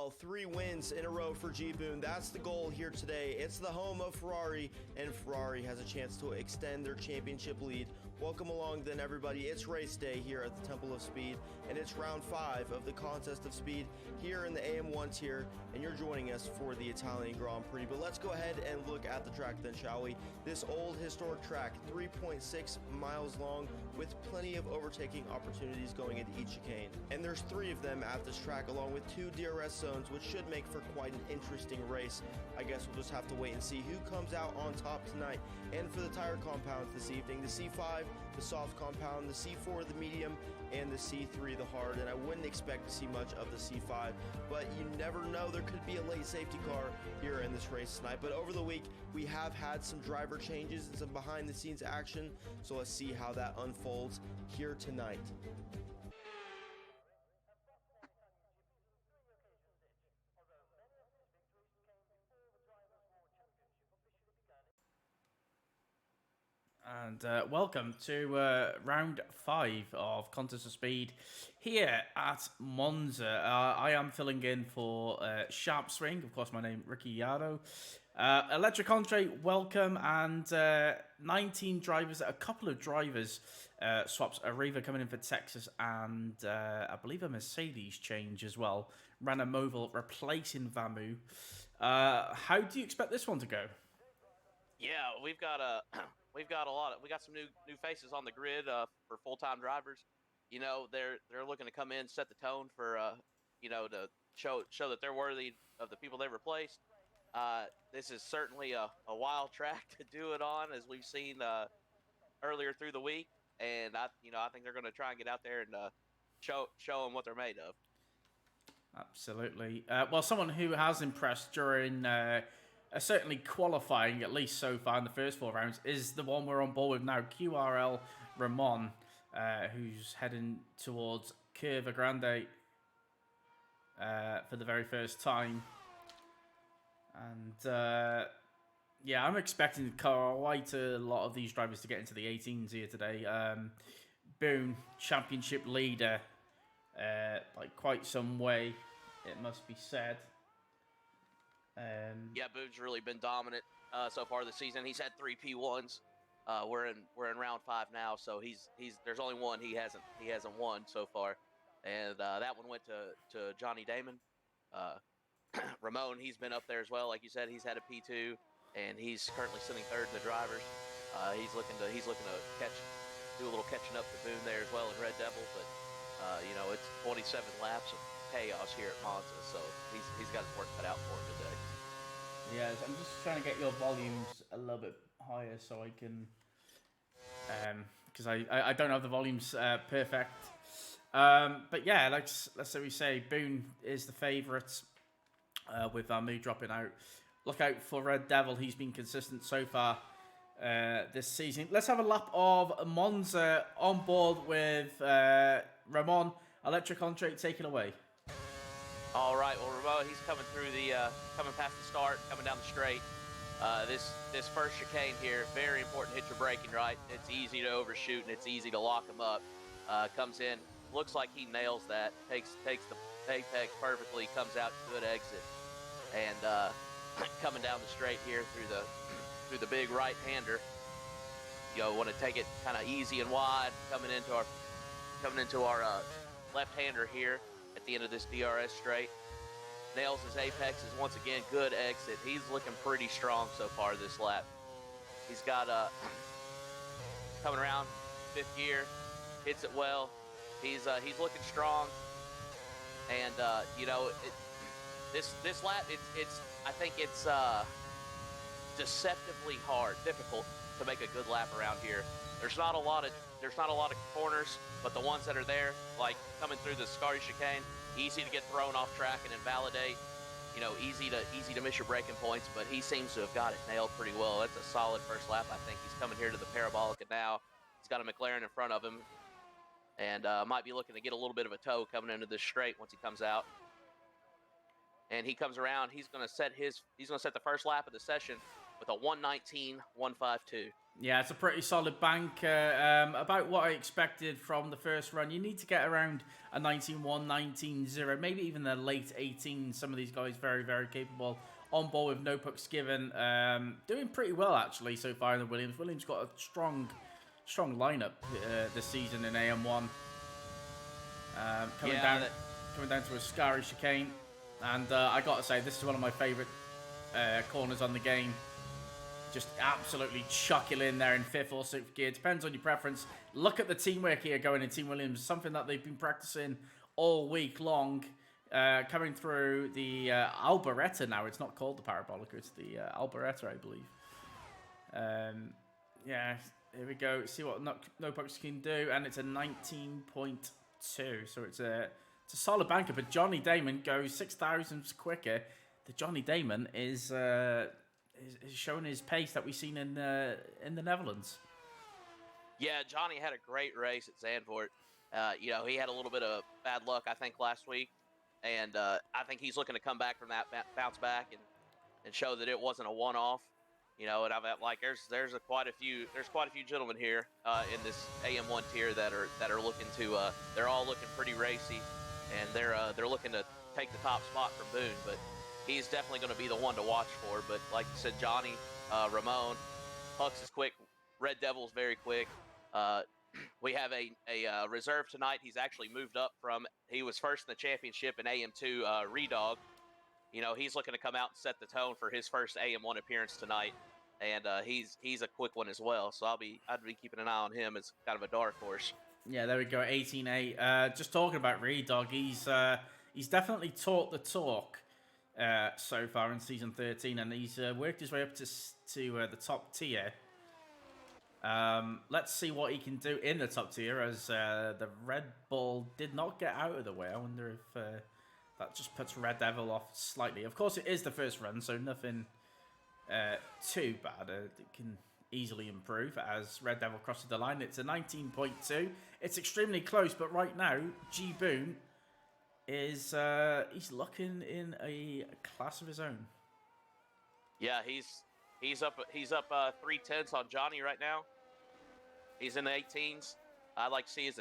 Well, 3 wins in a row for G Boone. That's the goal here today. It's the home of Ferrari, and Ferrari has a chance to extend their championship lead. Welcome along then, everybody. It's race day here at the Temple of Speed, and it's round 5 of the Contest of Speed here in the AM1 tier, and you're joining us for the Italian Grand Prix. But let's go ahead and look at the track then, shall we? This old historic track, 3.6 miles long, with plenty of overtaking opportunities going into each chicane. And there's 3 of them at this track, along with 2 DRS zones, which should make for quite an interesting race. I guess we'll just have to wait and see who comes out on top tonight. And for the tire compounds this evening, the C5, the soft compound, the C4, the medium, and the C3, the hard. And I wouldn't expect to see much of the C5, but you never know. There could be a late safety car here in this race tonight. But over the week, we have had some driver changes and some behind the scenes action. So let's see how that unfolds here tonight. And welcome to round 5 of Contest of Speed here at Monza. I am filling in for Sharp Swing. Of course, my name is Ricky Yardo. Electric Andre, welcome. And 19 drivers, a couple of drivers swaps. Arriva coming in for Texas, and I believe a Mercedes change as well. Rana Moval replacing Vamu. How do you expect this one to go? Yeah, we've got some new faces on the grid for full-time drivers. You know, they're looking to come in, set the tone for to show that they're worthy of the people they replaced. This is certainly a wild track to do it on, as we've seen earlier through the week, and I think they're going to try and get out there and show them what they're made of. Absolutely. Well, someone who has impressed during certainly qualifying, at least so far in the first 4 rounds, is the one we're on board with now, QRL Ramon, who's heading towards Curva Grande for the very first time. And yeah, I'm expecting quite a lot of these drivers to get into the 18s here today. Boone, championship leader, by quite some way, it must be said. Yeah, Boone's really been dominant so far this season. He's had 3 P1s. We're in round 5 now, so he's there's only one he hasn't won so far, and that one went to Johnny Damon. Ramon, he's been up there as well. Like you said, he's had a P2, and he's currently sitting 3rd in the drivers. He's looking to do a little catching up to Boone there as well in Red Devil, but it's 27 laps of chaos here at Monza, so he's got his work cut out for him today. Yeah, I'm just trying to get your volumes a little bit higher so I can, because I don't have the volumes perfect. But yeah, let's say we say Boone is the favourite with Vamu dropping out. Look out for Red Devil. He's been consistent so far this season. Let's have a lap of Monza on board with Ramon. Electric Entre, take it away. All right, well, Ramon, he's coming past the start, coming down the straight. This first chicane here, very important to hit your braking right. It's easy to overshoot, and it's easy to lock him up. Comes in, looks like he nails that, takes the apex perfectly, comes out, good exit. And coming down the straight here through the big right-hander, want to take it kind of easy and wide, coming into our left-hander here at the end of this DRS straight. Nails his apexes once again, good exit. He's looking pretty strong so far this lap. He's got coming around 5th gear, hits it well. He's looking strong, and this lap I think it's deceptively difficult to make a good lap around here. There's not a lot of corners, but the ones that are there, like coming through the Scary chicane, easy to get thrown off track and invalidate. Easy to miss your braking points, but he seems to have got it nailed pretty well. That's a solid first lap. I think he's coming here to the Parabolica now. He's got a McLaren in front of him, and might be looking to get a little bit of a tow coming into this straight once he comes out. And he comes around. He's going to set the first lap of the session with a 119.152. Yeah, it's a pretty solid bank. About what I expected from the first run. You need to get around a 19.1, 19.0, maybe even the late 18s. Some of these guys very, very capable. On board with no pucks given. Doing pretty well, actually, so far in the Williams. Williams got a strong lineup this season in AM1. Coming down to a scary chicane. And I got to say, this is one of my favourite corners on the game. Just absolutely chuck it in there in 5th or 6th gear. Depends on your preference. Look at the teamwork here going in Team Williams. Something that they've been practicing all week long. Coming through the Alberetta now. It's not called the Parabolica. It's the Alberetta, I believe. Yeah, here we go. See what no pucks can do. And it's a 19.2. So it's a solid banker. But Johnny Damon goes 6 thousandths quicker. The Johnny Damon is showing his pace that we've seen in the Netherlands. Yeah, Johnny had a great race at Zandvoort. He had a little bit of bad luck, I think, last week, and I think he's looking to come back from that bounce back and show that it wasn't a one-off. And I've like there's quite a few gentlemen here in this AM1 tier that are looking to they're all looking pretty racy, and they're looking to take the top spot from Boone, but he's definitely going to be the one to watch for. But like you said, Johnny, Ramon, Hux is quick. Red Devil's very quick. We have a reserve tonight. He's actually moved up from, he was first in the championship in AM2, Redog. He's looking to come out and set the tone for his first AM1 appearance tonight. And he's a quick one as well. So I'd be keeping an eye on him as kind of a dark horse. Yeah, there we go, 18-8. Just talking about Redog, he's definitely taught the talk. So far in season 13, and he's worked his way up to the top tier. Let's see what he can do in the top tier, as the Red Bull did not get out of the way. I wonder if that just puts Red Devil off slightly. Of course, it is the first run, so nothing too bad. It can easily improve as Red Devil crosses the line. It's a 19.2. It's extremely close, but right now, G Boone is he's looking in a class of his own. Yeah, he's up 3/10 on Johnny right now. He's in the 18s. I like to see as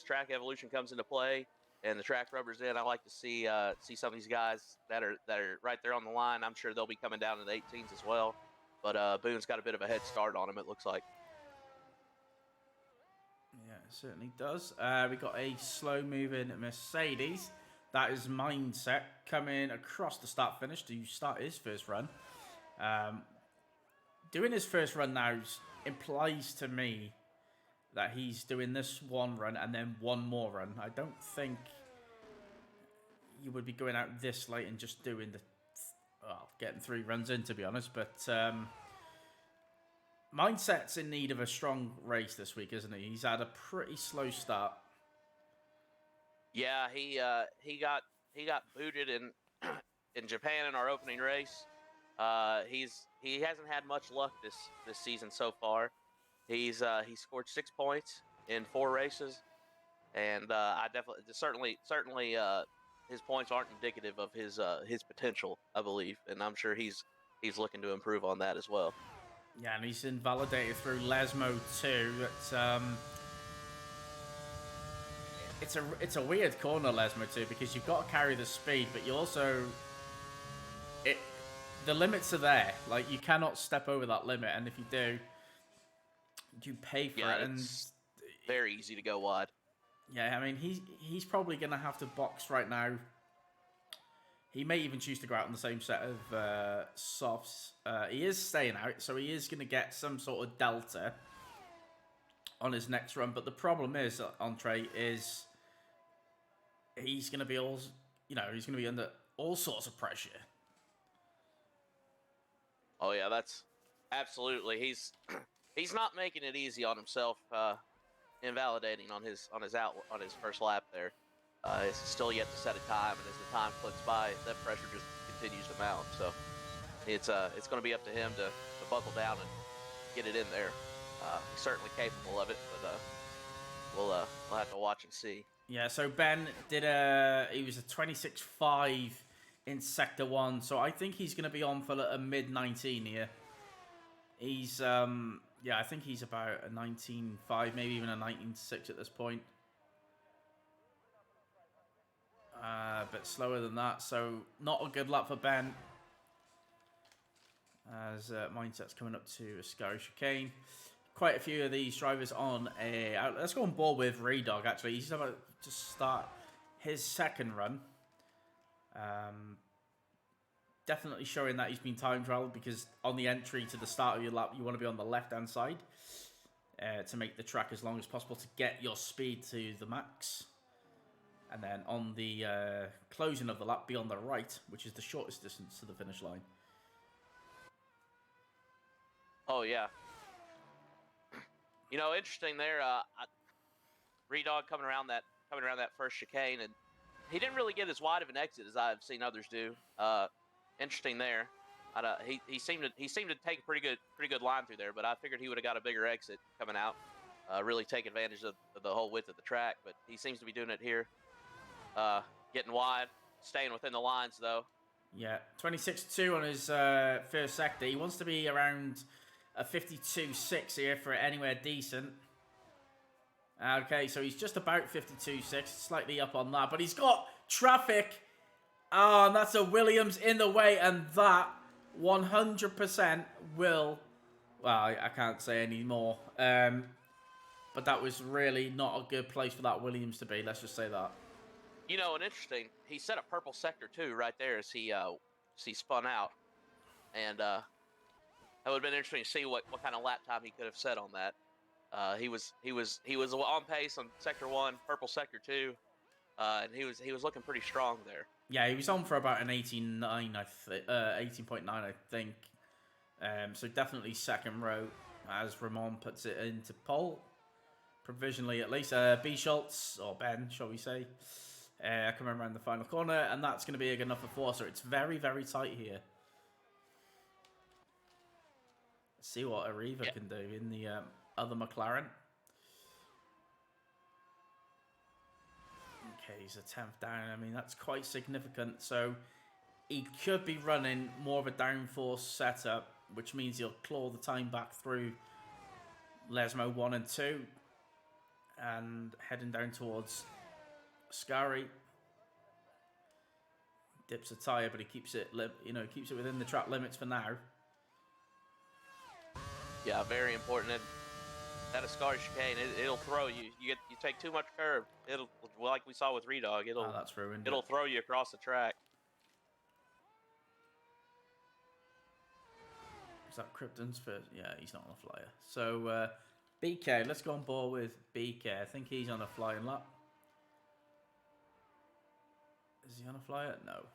track evolution comes into play and the track rubber's in. I like to see some of these guys that are right there on the line. I'm sure they'll be coming down to the 18s as well. But Boone's got a bit of a head start on him, it looks like. Yeah, it certainly does. We got a slow-moving Mercedes. That is Mindset coming across the start-finish to start his first run. Doing his first run now implies to me that he's doing this one run and then one more run. I don't think you would be going out this late and just doing getting 3 runs in, to be honest. But Mindset's in need of a strong race this week, isn't he? He's had a pretty slow start. Yeah, he got booted in Japan in our opening race. He hasn't had much luck this season so far. He scored 6 points in 4 races, and I certainly his points aren't indicative of his potential, I believe, and I'm sure he's looking to improve on that as well. Yeah, and he's invalidated through Lesmo too. It's a weird corner, Lesmo too, because you've got to carry the speed, but you also the limits are there. Like, you cannot step over that limit, and if you do, you pay for it. And it's very easy to go wide. Yeah, I mean, he's probably going to have to box right now. He may even choose to go out on the same set of softs. He is staying out, so he is going to get some sort of delta on his next run. But the problem is, Entree, is he's going to be he's going to be under all sorts of pressure. Oh yeah, that's absolutely. He's not making it easy on himself. Invalidating on his first lap there. It's still yet to set a time, and as the time clicks by, that pressure just continues to mount. So it's going to be up to him to buckle down and get it in there. He's certainly capable of it, but we'll have to watch and see. Yeah. So Ben he was a 26.5 in Sector 1, so I think he's going to be on for a mid-19 here. He's yeah, I think he's about a 19.5, maybe even a 19.6 at this point. A bit slower than that, so not a good lap for Ben. As Mindset's coming up to a scary chicane. Quite a few of these drivers on a... let's go on board with Redog, actually. He's about to start his second run. Definitely showing that he's been time trialed, because on the entry to the start of your lap, you want to be on the left-hand side to make the track as long as possible to get your speed to the max. And then on the closing of the lap, be on the right, which is the shortest distance to the finish line. Oh, yeah. You know, interesting there. Redog coming around that first chicane, and he didn't really get as wide of an exit as I've seen others do. Interesting there. He seemed to take a pretty good line through there, but I figured he would have got a bigger exit coming out, really take advantage of the whole width of the track. But he seems to be doing it here, getting wide, staying within the lines though. Yeah, 26.2 on his first sector. He wants to be around a 52.6 here for anywhere decent. Okay, so he's just about 52.6, slightly up on that, but he's got traffic. And that's a Williams in the way, and that 100% will... Well, I can't say any more. But that was really not a good place for that Williams to be, let's just say that. You know, and interesting, he set a purple sector too right there as he spun out. And that would have been interesting to see what kind of lap time he could have set on that. He was on pace on sector 1, purple sector 2, and he was looking pretty strong there. Yeah, he was on for about an 18.9, I think. So definitely second row, as Ramon puts it into pole, provisionally at least. B Schultz, or Ben, shall we say, coming around the final corner, and that's going to be a good enough for 4. So it's very, very tight here. Let's see what Arriva can do in the other McLaren. Okay, he's a 10th down. I mean, that's quite significant. So he could be running more of a downforce setup, which means he'll claw the time back through Lesmo 1 and 2 and heading down towards Scary. Dips a tyre, but he keeps it, keeps it within the track limits for now. Yeah, very important. And that Ascari chicane, it'll throw you. You take too much curve. It'll, like we saw with Redog, that's ruined. It'll throw you across the track. Is that Krypton's first? Yeah, he's not on a flyer. So BK, let's go on board with BK. I think he's on a flying lap. Is he on a flyer? No.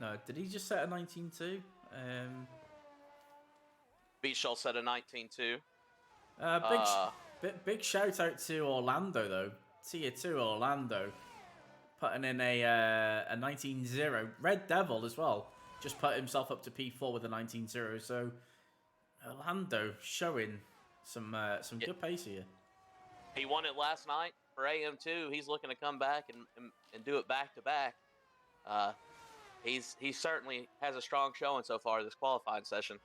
No. Did he just set a 19.2? B Schultz set a 19.2. Big shout out to Orlando though. Tier 2 Orlando putting in a 19.0. Red Devil as well. Just put himself up to P4 with a 19.0. So Orlando showing some good pace here. He won it last night for AM2. He's looking to come back and do it back to back. He certainly has a strong showing so far this qualifying session.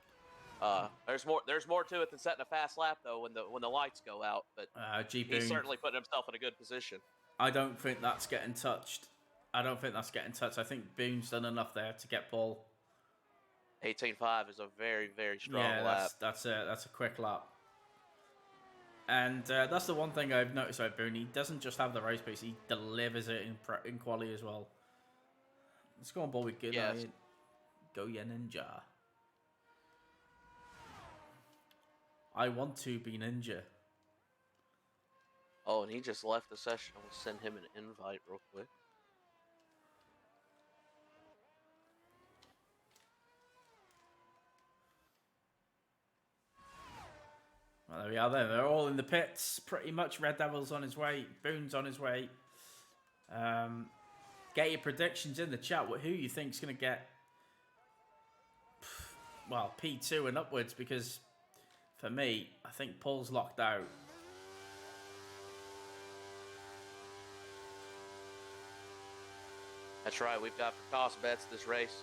There's more to it than setting a fast lap though when the lights go out. But he's certainly putting himself in a good position. I don't think that's getting touched. I think Boone's done enough there to get Paul. 18.5 is a very, very strong lap. That's a quick lap. And that's the one thing I've noticed about Boone. He doesn't just have the race pace; he delivers it in quali as well. Let's go on board with Go Ya Ninja. I want to be Ninja. Oh, and he just left the session. I'm going to send him an invite real quick. Well, there we are then. They're all in the pits. Pretty much Red Devil's on his way. Boone's on his way. Get your predictions in the chat. Who you think's going to get, well, P2 and upwards, because for me, I think Paul's locked out. That's right. We've got for cost bets this race.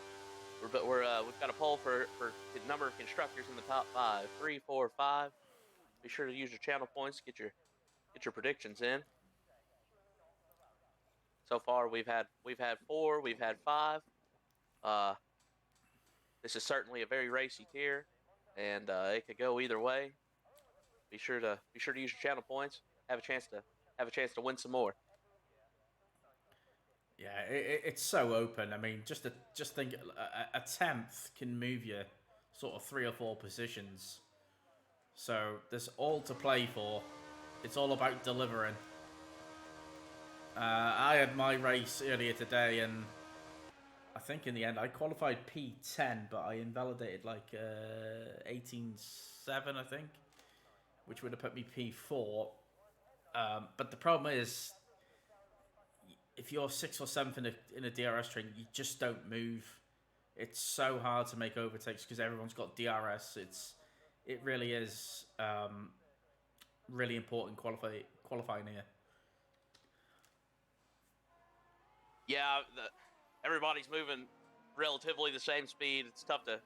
we've got a poll for the number of constructors in the top 5. 3, 4, 5. Be sure to use your channel points. Get your predictions in. So far, we've had 4. We've had 5. This is certainly a very racy tier, and it could go either way. Be sure to use your channel points. Have a chance to win some more. Yeah, it's so open. I mean, just think a 10th can move you sort of 3 or 4 positions. So there's all to play for. It's all about delivering. I had my race earlier today, and I think in the end I qualified P10, but I invalidated like 18.7, I think, which would have put me P4. But the problem is, if you're 6th or 7th in a DRS train, you just don't move. It's so hard to make overtakes because everyone's got DRS. It really is really important qualifying here. Yeah, everybody's moving relatively the same speed. It's tough to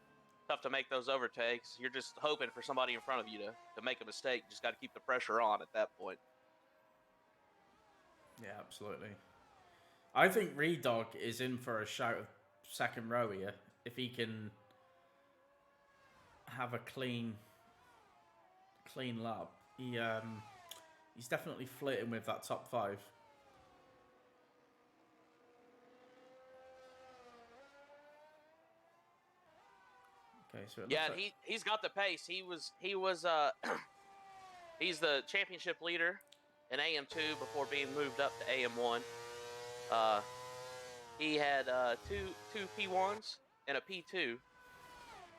make those overtakes. You're just hoping for somebody in front of you to make a mistake. You just got to keep the pressure on at that point. Yeah, absolutely. I think Redog is in for a shout of second row here if he can have a clean lap. He's definitely flirting with that top 5. Okay, so yeah, like... he's got the pace. He was he's the championship leader in AM2 before being moved up to AM1. He had two P1s and a P2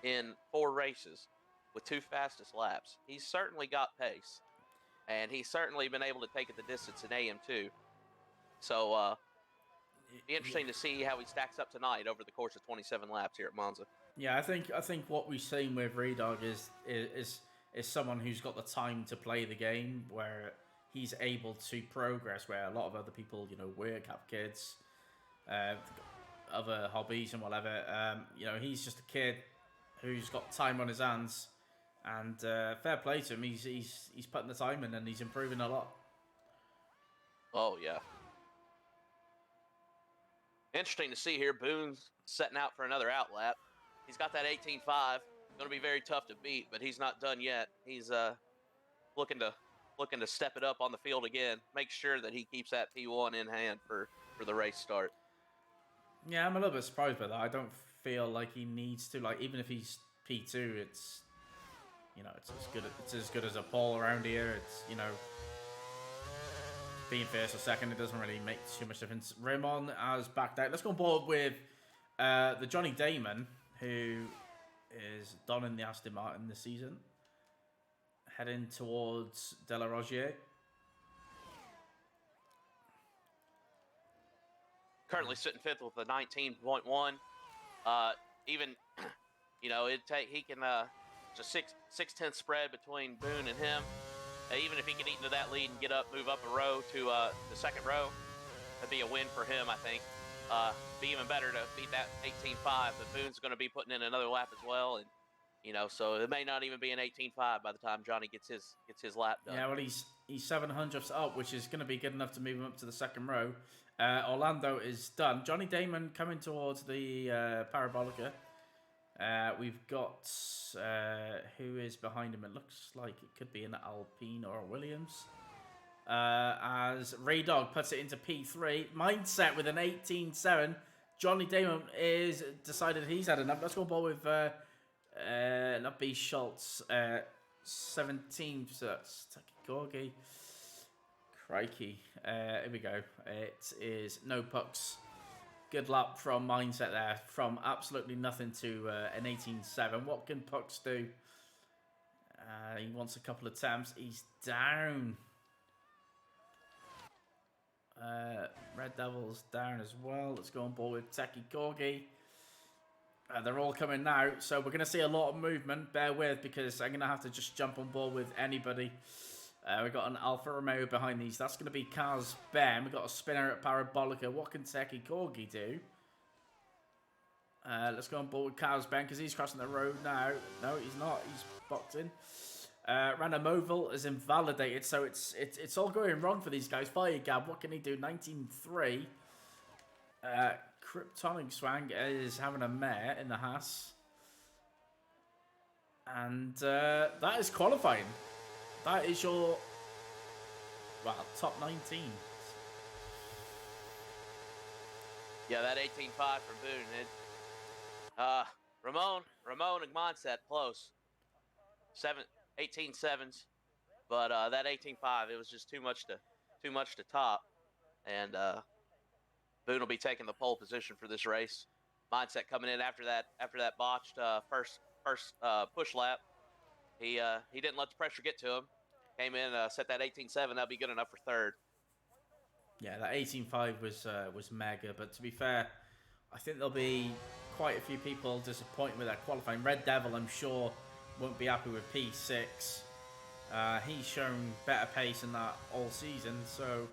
in 4 races with 2 fastest laps. He's certainly got pace, and he's certainly been able to take it the distance in AM2. So be interesting to see how he stacks up tonight over the course of 27 laps here at Monza. Yeah, I think what we've seen with Redog is someone who's got the time to play the game, where he's able to progress, where a lot of other people, work, have kids, other hobbies and whatever. He's just a kid who's got time on his hands, and fair play to him. He's putting the time in, and he's improving a lot. Oh yeah. Interesting to see here. Boone's setting out for another outlap. He's got that 18.5. Going to be very tough to beat, but he's not done yet. He's looking to step it up on the field again. Make sure that he keeps that P1 in hand for the race start. Yeah, I'm a little bit surprised by that. I don't feel like he needs to. Like, even if he's P2, it's it's as good as a pole around here. It's being first or second, it doesn't really make too much difference. Raymond has backed out. Let's go on board with the Johnny Damon, who is donning the Aston Martin this season, heading towards De La Rogier. Currently sitting 5th with a 19.1. Even, he can just 6/10 spread between Boone and him. Even if he can eat into that lead and move up a row to the second row, that'd be a win for him, I think. Be even better to beat that 18.5, but Boone's going to be putting in another lap as well, and so it may not even be an 18.5 by the time Johnny gets his lap done. Yeah, well, he's 700ths up, which is going to be good enough to move him up to the second row. Orlando is done. Johnny Damon coming towards the Parabolica. We've got who is behind him. It looks like it could be an Alpine or a Williams. As Ray Dog puts it into P3. Mindset with an 18.7. Johnny Damon is decided he's had enough. Let's go ball with not B Schultz. 17. So that's Gorgie. Crikey. Here we go. It is no pucks. Good lap from Mindset there. From absolutely nothing to an 18.7. What can Pucks do? He wants a couple of attempts. He's down. Red Devils down as well. Let's go on board with Taki Corgi. They're all coming now, so we're going to see a lot of movement. Bear with, because I'm going to have to just jump on board with anybody. We've got an Alfa Romeo behind these. That's going to be Kaz Ben. We've got a spinner at Parabolica. What can Taki Corgi do? Let's go on board with Carl's Ben because he's crossing the road now. No, he's not. He's boxed in. Random oval is invalidated, so it's all going wrong for these guys. Fire Gab, what can he do? 19.3. Kryptonic Swang is having a mare in the Haas. And that is qualifying. That is your, well, top 19. Yeah, that 18.5 from Boone. Ramon and Mindset close. 18 sevens, but that 18.5, it was just too much to top, and Boone will be taking the pole position for this race. Mindset coming in after that botched first push lap. He didn't let the pressure get to him. Came in, set that 18.7. That'll be good enough for third. Yeah, that 18.5 was mega, but to be fair, I think there'll be quite a few people disappointed with that qualifying. Red Devil, I'm sure, won't be happy with P6. He's shown better pace in that all season, so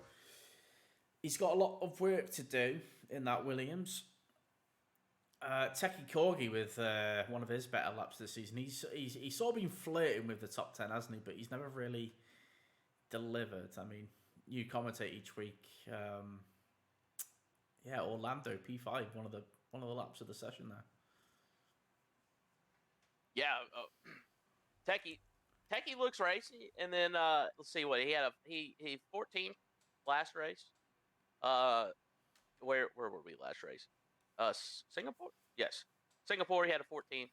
he's got a lot of work to do in that Williams. Techie Corgi with one of his better laps this season. He's sort of been flirting with the top 10, hasn't he? But he's never really delivered. I mean, you commentate each week. Yeah, Orlando P5, one of the laps of the session there. Yeah, Techie looks racy, and then let's see what he had. He 14th last race. Where were we last race? Singapore. Yes, Singapore. He had a 14th.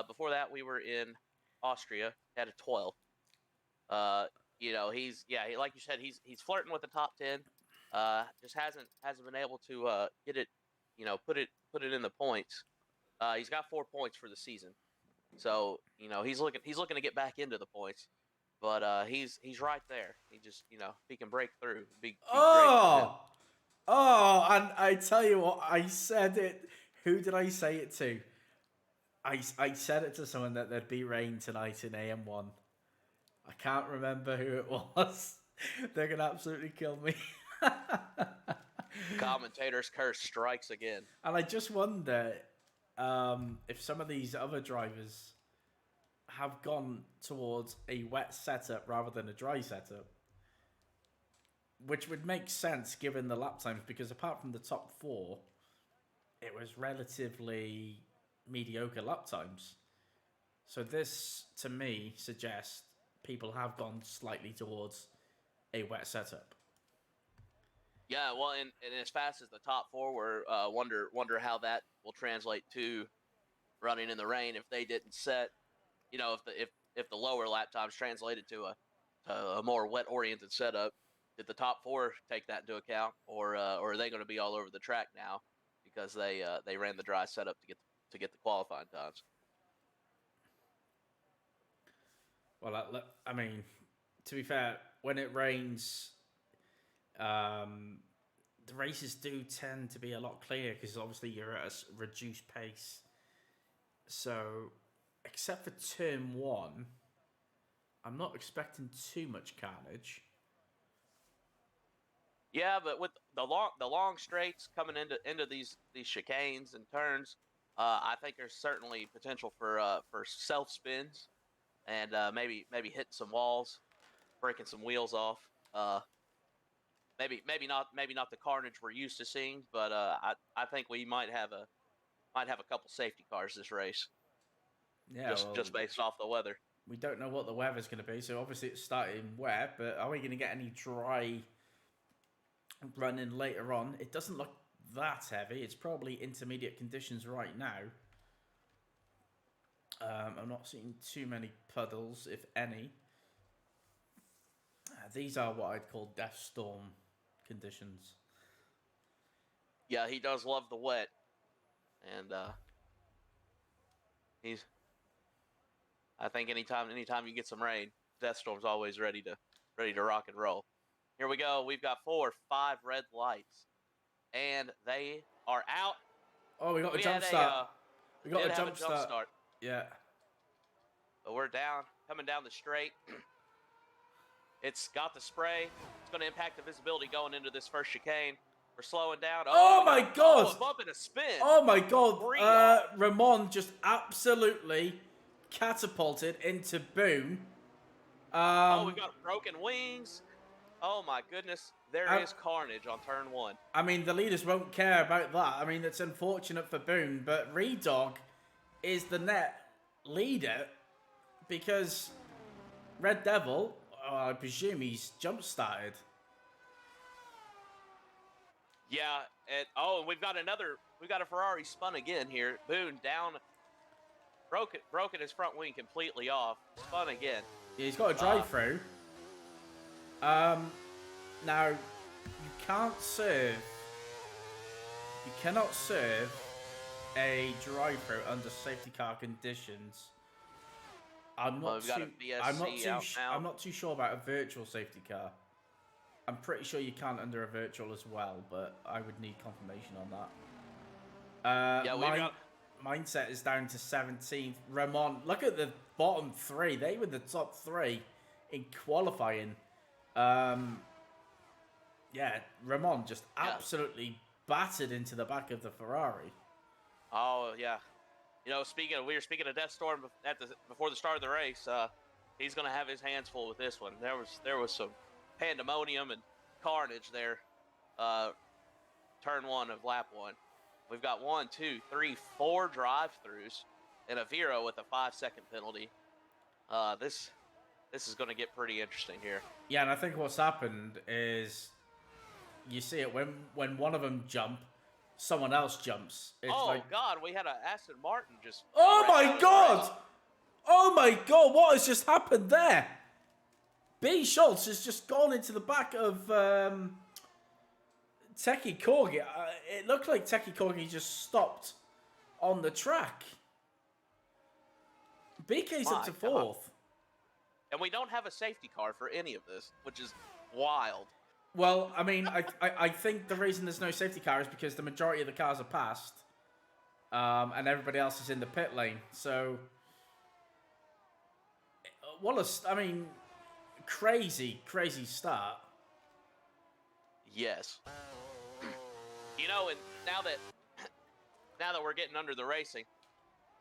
Before that, we were in Austria. Had a 12th. Like you said, he's flirting with the top 10. Just hasn't been able to get it. Put it in the points. He's got 4 points for the season. So, he's looking to get back into the points, but he's right there. He just, if he can break through, be great. And I tell you what, I said it. Who did I say it to? I said it to someone that there'd be rain tonight in AM1. I can't remember who it was. They're gonna absolutely kill me. Commentator's curse strikes again. And I just wonder if some of these other drivers have gone towards a wet setup rather than a dry setup, which would make sense given the lap times, because apart from the top 4, it was relatively mediocre lap times. So this, to me, suggests people have gone slightly towards a wet setup. Yeah, well, and as fast as the top 4 were, wonder how that will translate to running in the rain if they didn't set, if the lower lap times translated to a more wet oriented setup. Did the top 4 take that into account, or are they going to be all over the track now because they ran the dry setup to get the qualifying times? Well, I mean, to be fair, when it rains, the races do tend to be a lot cleaner because obviously you're at a reduced pace. So, except for turn 1, I'm not expecting too much carnage. Yeah, but with the long straights coming into these chicanes and turns, I think there's certainly potential for self spins and maybe hitting some walls, breaking some wheels off. Maybe not the carnage we're used to seeing, but I think we might have a couple safety cars this race. Yeah, just based off the weather. We don't know what the weather's going to be, so obviously it's starting wet, but are we going to get any dry running later on? It doesn't look that heavy. It's probably intermediate conditions right now. I'm not seeing too many puddles, if any. These are what I'd call death storm conditions. Yeah, he does love the wet, and I think anytime you get some rain, Death Storm's always ready to rock and roll. Here we go. We've got 4 or 5 red lights, and they are out. Oh, we got a jump start. We got a jump start. Yeah. But we're coming down the straight. It's got the spray. It's going to impact the visibility going into this first chicane. We're slowing down. Oh my God! Oh, a bump and a spin. Oh my God! Freedog. Ramon just absolutely catapulted into Boone. Oh, we got broken wings. Oh my goodness. There is carnage on turn 1. I mean, the leaders won't care about that. I mean, it's unfortunate for Boone, but Redog is the net leader because Red Devil, I presume he's jump-started. Yeah, and we've got a Ferrari spun again here. Boone down, broken his front wing completely off, spun again. Yeah, he's got a drive-through. Now, you cannot serve a drive-through under safety car conditions. I'm not too sure about a virtual safety car. I'm pretty sure you can't under a virtual as well, but I would need confirmation on that. Yeah, Mindset is down to 17th. Ramon, look at the bottom 3. They were the top 3 in qualifying. Yeah, Ramon just absolutely battered into the back of the Ferrari. Oh yeah, we were speaking of Deathstorm before the start of the race. He's gonna have his hands full with this one. There was some pandemonium and carnage there. Turn 1 of lap 1. We've got 1, 2, 3, 4 drive-throughs and a Vero with a 5-second penalty. This is going to get pretty interesting here. Yeah, and I think what's happened is you see it when one of them jump, someone else jumps. It's God, we had an Aston Martin just... Oh my God! Oh my God, what has just happened there? B. Schultz has just gone into the back of Teki Corgi. It looked like Teki Corgi just stopped on the track. BK's up to 4th. And we don't have a safety car for any of this, which is wild. Well, I mean, I think the reason there's no safety car is because the majority of the cars are passed, and everybody else is in the pit lane. So, crazy start. Yes. And now that we're getting under the racing,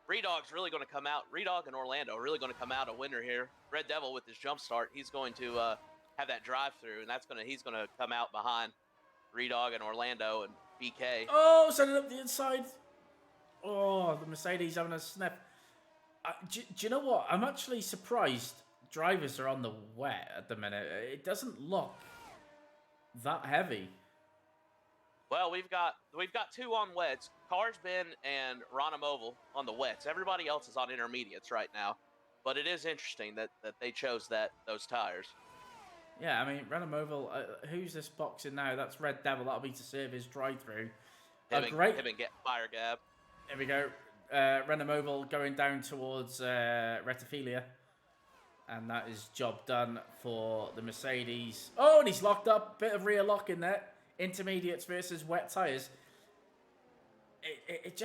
Redog's really going to come out. Redog and Orlando are really going to come out a winner here. Red Devil with his jump start, he's going to have that drive-through, and he's going to come out behind Redog and Orlando and BK. Oh, setting up the inside. Oh, the Mercedes having a sniff. Do you know what? I'm actually surprised drivers are on the wet at the minute. It doesn't look that heavy. Well, we've got 2 on wets. Carsbin and Ronamoval on the wets. Everybody else is on intermediates right now. But it is interesting that they chose those tires. Yeah, I mean, Ronamoval, who's this boxing now? That's Red Devil. That'll be to serve his drive-through. Him and get Fire Gab. There we go. Ronamoval going down towards Retiphilia. And that is job done for the Mercedes. Oh, and he's locked up. Bit of rear lock in there. Intermediates versus wet tyres. It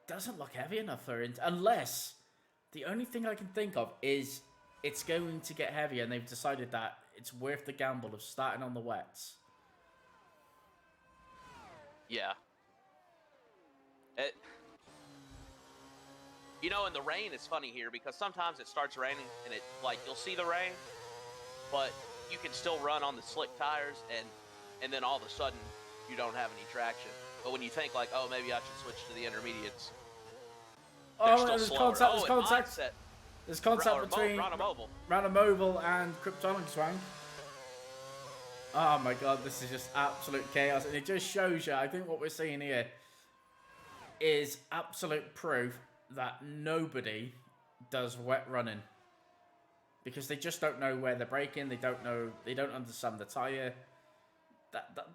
doesn't look heavy enough for it. Unless the only thing I can think of is it's going to get heavier and they've decided that it's worth the gamble of starting on the wets. Yeah. And the rain is funny here because sometimes it starts raining and you'll see the rain, but you can still run on the slick tires and then all of a sudden you don't have any traction. But when you think maybe I should switch to the intermediates. There's contact. There's contact between Ronamoval and Kryptonic Swang. Oh my God, this is just absolute chaos. And it just shows you, I think what we're seeing here is absolute proof that nobody does wet running. Because they just don't know where they're braking. They don't understand the tyre.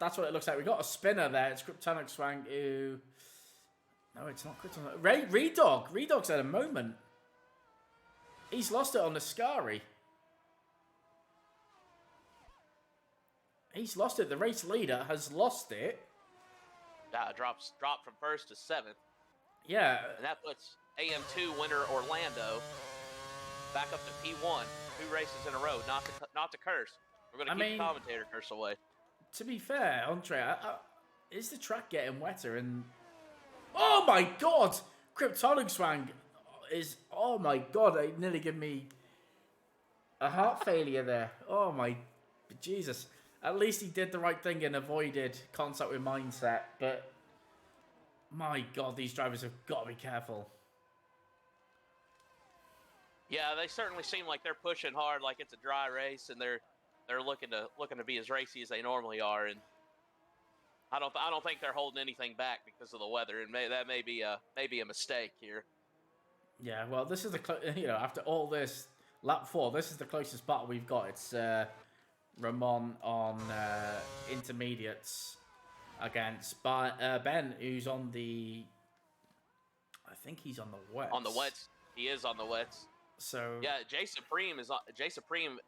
That's what it looks like. We got a spinner there. It's Kryptonic Swang who... No, it's not Kryptonic. Redog. Redog's had a moment. He's lost it on the Scari. He's lost it. The race leader has lost it. Dropped from 1st to 7th. Yeah. And that puts AM2 winner Orlando back up to P1. 2 races in a row. Not to curse. We're going to keep the commentator curse away. To be fair, Andre, is the track getting wetter? And oh my god, Kryptonic Swang is, oh my god, it nearly gave me a heart failure there. Oh my Jesus. At least he did the right thing and avoided contact with Mindset, but my god, these drivers have got to be careful. Yeah, they certainly seem like they're pushing hard, like it's a dry race, and they're looking to be as racy as they normally are. And I don't think they're holding anything back because of the weather, and that may be a mistake here. Yeah, well, this is the after all this lap 4, this is the closest battle we've got. It's Ramon on intermediates against Ben, who's on the. I think he's on the wets. On the wets, he is on the wets. So yeah, Jay Supreme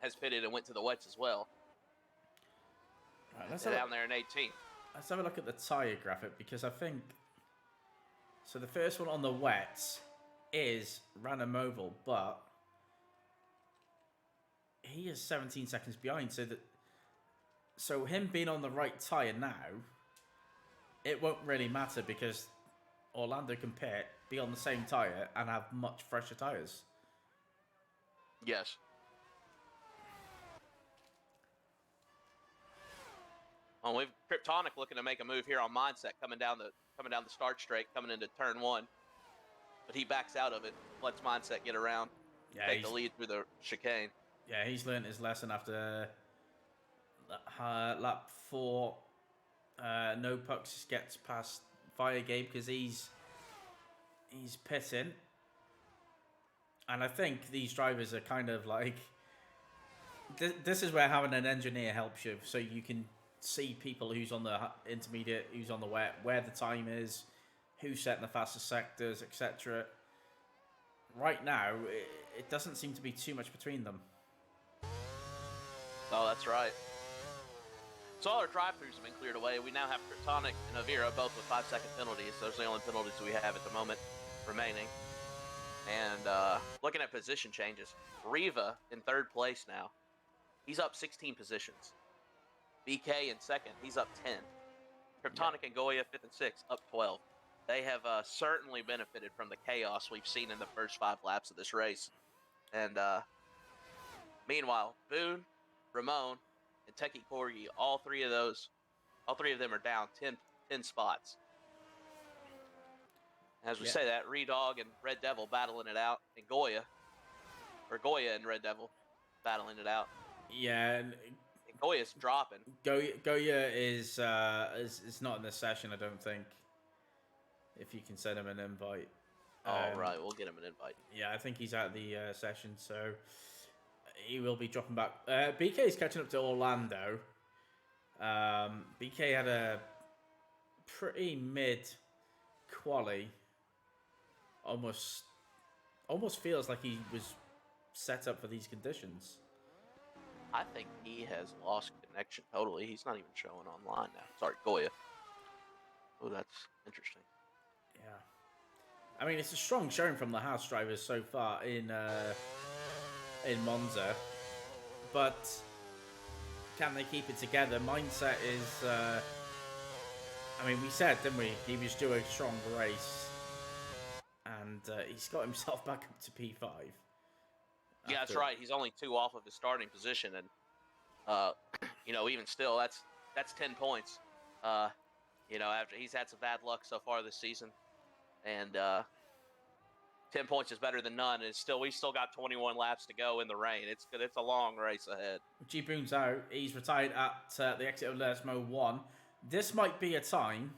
has pitted and went to the wets as well. Right, let's down there in 18. Let's have a look at the tire graphic, because I think so. The first one on the wets is Random Oval, but he is 17 seconds behind. So him being on the right tire now, it won't really matter because Orlando can pit, be on the same tire, and have much fresher tires. Yes. Well, we've Kryptonic looking to make a move here on Mindset, coming down the start straight, coming into turn 1, but he backs out of it, lets Mindset get around, take the lead through the chicane. Yeah, he's learned his lesson after lap 4. No Pucks gets past Firegabe because he's pitting. And I think these drivers are kind of like... This is where having an engineer helps you, so you can see people who's on the intermediate, who's on the wet, where the time is, who's setting the fastest sectors, etc. Right now, it doesn't seem to be too much between them. Oh, that's right. So all our drive-throughs have been cleared away. We now have Kryptonic and Avira both with 5-second penalties. Those are the only penalties we have at the moment remaining. And looking at position changes, Riva in 3rd place now. He's up 16 positions. BK in 2nd, he's up 10. Kryptonic and Goya 5th and 6th, up 12. They have certainly benefited from the chaos we've seen in the first 5 laps of this race. And meanwhile, Boone, Ramon, and Techie Corgi, all three of them are down 10 spots. As we say that, Redog and Red Devil battling it out, and Goya and Red Devil battling it out. Yeah, and Goya's dropping. Goya is not in the session, I don't think. If you can send him an invite. Right, we'll get him an invite. Yeah, I think he's out of the session, so he will be dropping back. BK is catching up to Orlando. BK had a pretty mid quali. Almost feels like he was set up for these conditions. I think he has lost connection totally. He's not even showing online now. Sorry, Goya. Oh, that's interesting. Yeah. I mean, it's a strong showing from the house drivers so far in Monza. But can they keep it together? Mindset is... I mean, we said, didn't we? He was doing a strong race. And he's got himself back up to P5. Yeah, that's right. He's only 2 off of his starting position, and even still, that's 10 points. After he's had some bad luck so far this season, and 10 points is better than none. And we still got 21 laps to go in the rain. It's a long race ahead. G Boone's out. He's retired at the exit of Lesmo 1. This might be a time.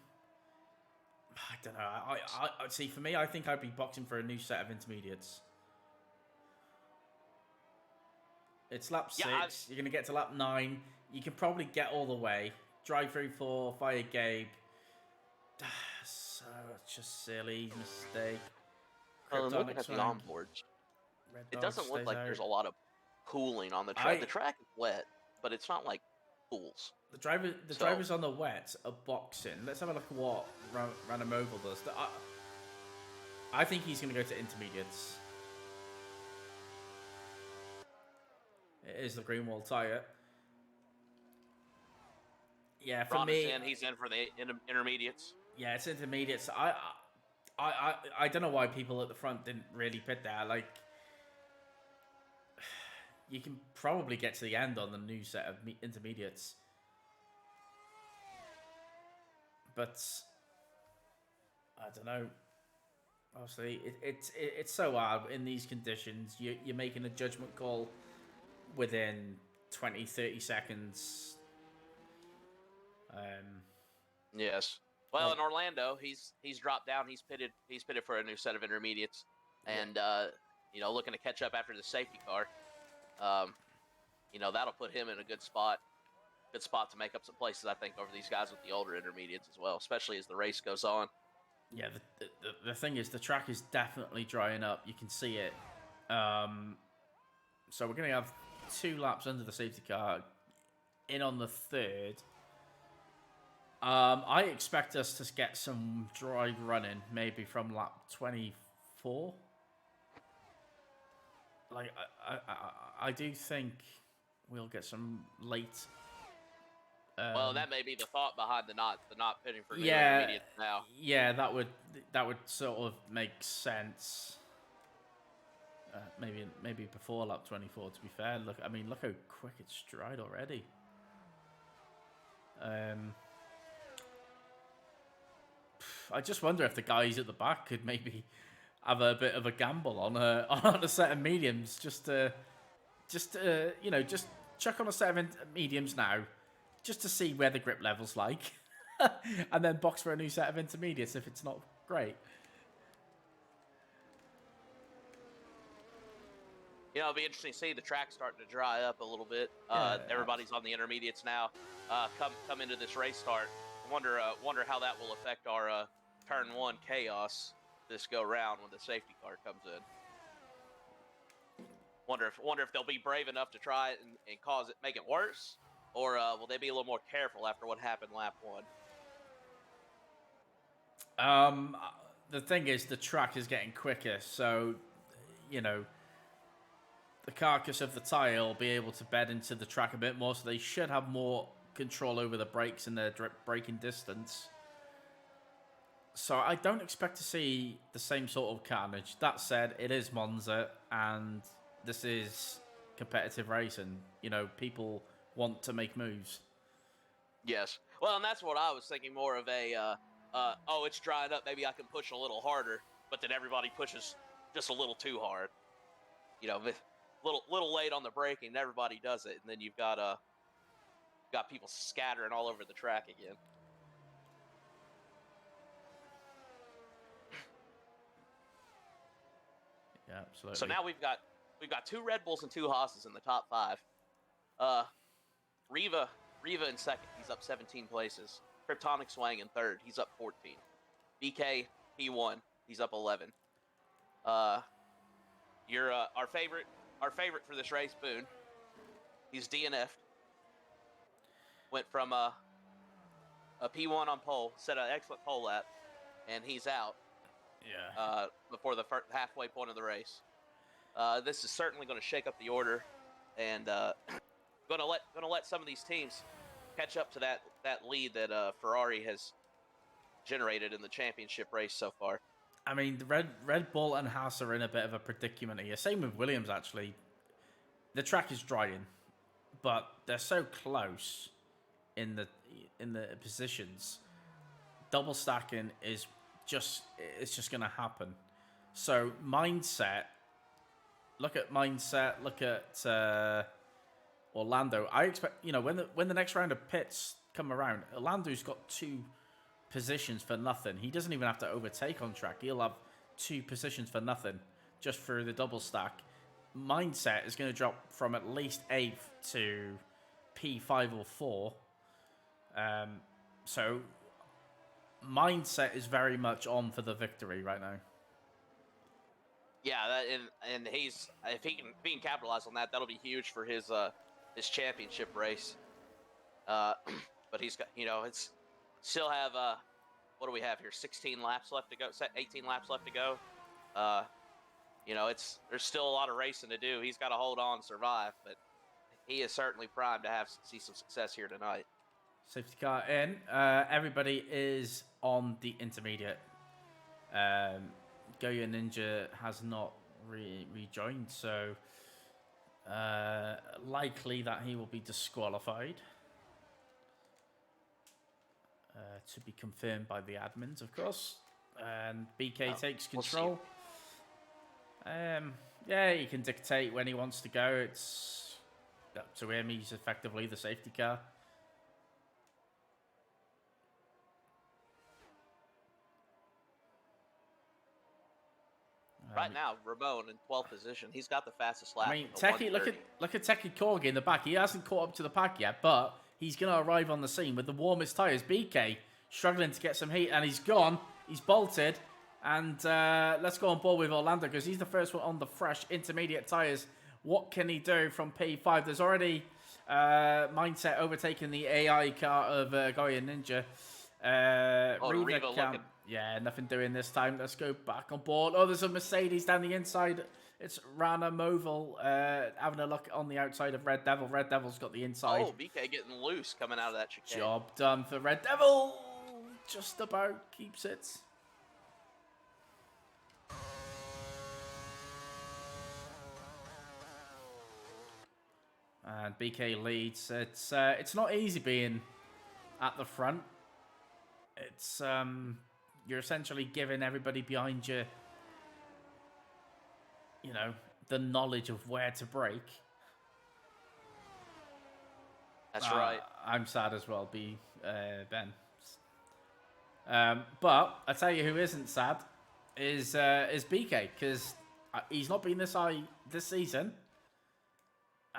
I don't know. I see. For me, I think I'd be boxing for a new set of intermediates. It's lap 6. You're going to get to lap 9. You can probably get all the way. Drive through for Fire Gabe. So it's just silly mistake. Looking at the onboards, it doesn't look like there's a lot of cooling on the track. The track is wet, but it's not like pools. The drivers on the wet are boxing. Let's have a look at what Random Oval does. I think he's going to go to intermediates. It is the green wall tyre. Yeah, for Ron is me, in. He's in for the intermediates. yeah, it's intermediates. I don't know why people at the front didn't really pit there. Like, you can probably get to the end on the new set of intermediates, but I don't know. Obviously, it's so hard in these conditions. You're making a judgment call within 20, 30 seconds. Yes. Well, Like, in Orlando, he's dropped down. He's pitted for a new set of intermediates, and looking to catch up after the safety car. That'll put him in a good spot. Good spot to make up some places, I think, over these guys with the older intermediates as well, especially as the race goes on. yeah, the thing is, the track is definitely drying up. You can see it. So we're going to have 2 laps under the safety car, in on the third. I expect us to get some dry running, maybe from lap 24. Like, I do think we'll get some late. Well, that may be the thought behind the not pitting for new intermediates now. Yeah, that would sort of make sense. Maybe before lap 24. To be fair, look how quick it's dried already. I just wonder if the guys at the back could maybe have a bit of a gamble on a set of mediums, just chuck on a set of mediums now, just to see where the grip level's like, and then box for a new set of intermediates if it's not great. It'll be interesting to see the track starting to dry up a little bit. Everybody's on the intermediates now. Come into this race start. Wonder how that will affect our turn 1 chaos this go round when the safety car comes in. Wonder if they'll be brave enough to try it and make it worse, or will they be a little more careful after what happened lap 1? The thing is, the track is getting quicker, so the carcass of the tyre will be able to bed into the track a bit more, so they should have more control over the brakes and their braking distance. So I don't expect to see the same sort of carnage. That said, it is Monza, and this is competitive racing. People want to make moves. Yes. Well, and that's what I was thinking, more of a, it's drying up, maybe I can push a little harder, but then everybody pushes just a little too hard. Little late on the braking, everybody does it, and then you've got people scattering all over the track again. Yeah, absolutely. So now we've got 2 Red Bulls and 2 Haas's in the top 5. Riva in second, he's up 17 places. Kryptonic Swang in third, he's up 14. BK P1, he's up 11. Our favorite for this race, Boone. He's DNF'd. Went from a P1 on pole, set an excellent pole lap, and he's out. Yeah. Before the halfway point of the race. This is certainly going to shake up the order, and going to let some of these teams catch up to that lead that Ferrari has generated in the championship race so far. I mean, the Red Bull and Haas are in a bit of a predicament here. Same with Williams, actually. The track is drying, but they're so close in the positions. Double stacking is just going to happen. So mindset. Look at Orlando. I expect when the next round of pits come around, Orlando's got 2 positions for nothing. He doesn't even have to overtake on track. He'll have 2 positions for nothing just through the double stack. Mindset is going to drop from at least 8th to P5 or 4. So mindset is very much on for the victory right now. Yeah, and if he can capitalize on that, that'll be huge for his championship race. But he's got it's still have what do we have here? 16 laps left to go. 18 laps left to go. There's still a lot of racing to do. He's got to hold on, survive, but he is certainly primed to see some success here tonight. Safety car in. Everybody is on the intermediate. Goyo Ninja has not rejoined, so likely that he will be disqualified. To be confirmed by the admins, of course. And BK takes control. Yeah, he can dictate when he wants to go. It's up to him. He's effectively the safety car. Right now, Ramon in 12th position. He's got the fastest lap. I mean, Techie, look at Techie Korgi in the back. He hasn't caught up to the pack yet, but he's going to arrive on the scene with the warmest tyres. BK struggling to get some heat, and he's gone. He's bolted. And let's go on board with Orlando, because he's the first one on the fresh intermediate tyres. What can he do from P5? There's already Mindset overtaking the AI car of Goyo Ninja. Riva can, yeah, nothing doing this time. Let's go back on board. Oh, there's a Mercedes down the inside. It's Rana Movil having a look on the outside of Red Devil. Red Devil's got the inside. Oh, BK getting loose coming out of that chicane. Job done for Red Devil. Just about keeps it. And BK leads. It's not easy being at the front. It's you're essentially giving everybody behind you, you know, the knowledge of where to brake. That's right. I'm sad as well, Ben. But I tell you who isn't sad is BK, because he's not been this high this season.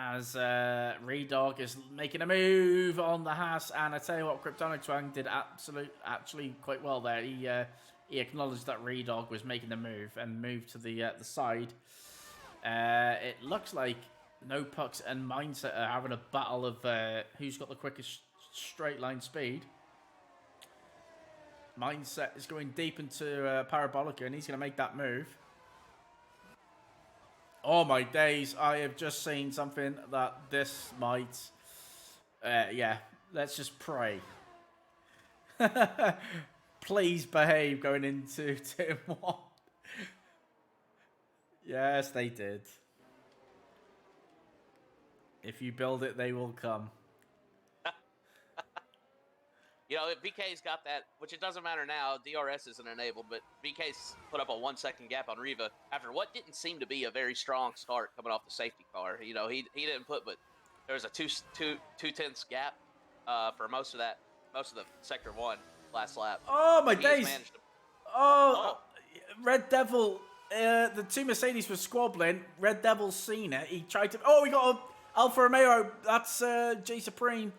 As Redog is making a move on the Haas, and I tell you what, Kryptonic Twang did actually quite well there. He acknowledged that Redog was making the move and moved to the side. It looks like No Pucks and Mindset are having a battle of who's got the quickest straight line speed. Mindset is going deep into Parabolica, and he's going to make that move. Oh my days, I have just seen something that this might... yeah, let's just pray. Please behave going into Turn 1. Yes, they did. If you build it, they will come. You know, VK's got that, which it doesn't matter now. DRS isn't enabled, but VK's put up a 1 second gap on Riva after what didn't seem to be a very strong start coming off the safety car. You know, he didn't put, but there was a two tenths gap for most of the sector 1 last lap. Oh my days! Red Devil. The two Mercedes were squabbling. Red Devil's seen it. He tried to. Oh, we got a Alfa Romeo. That's J Supreme.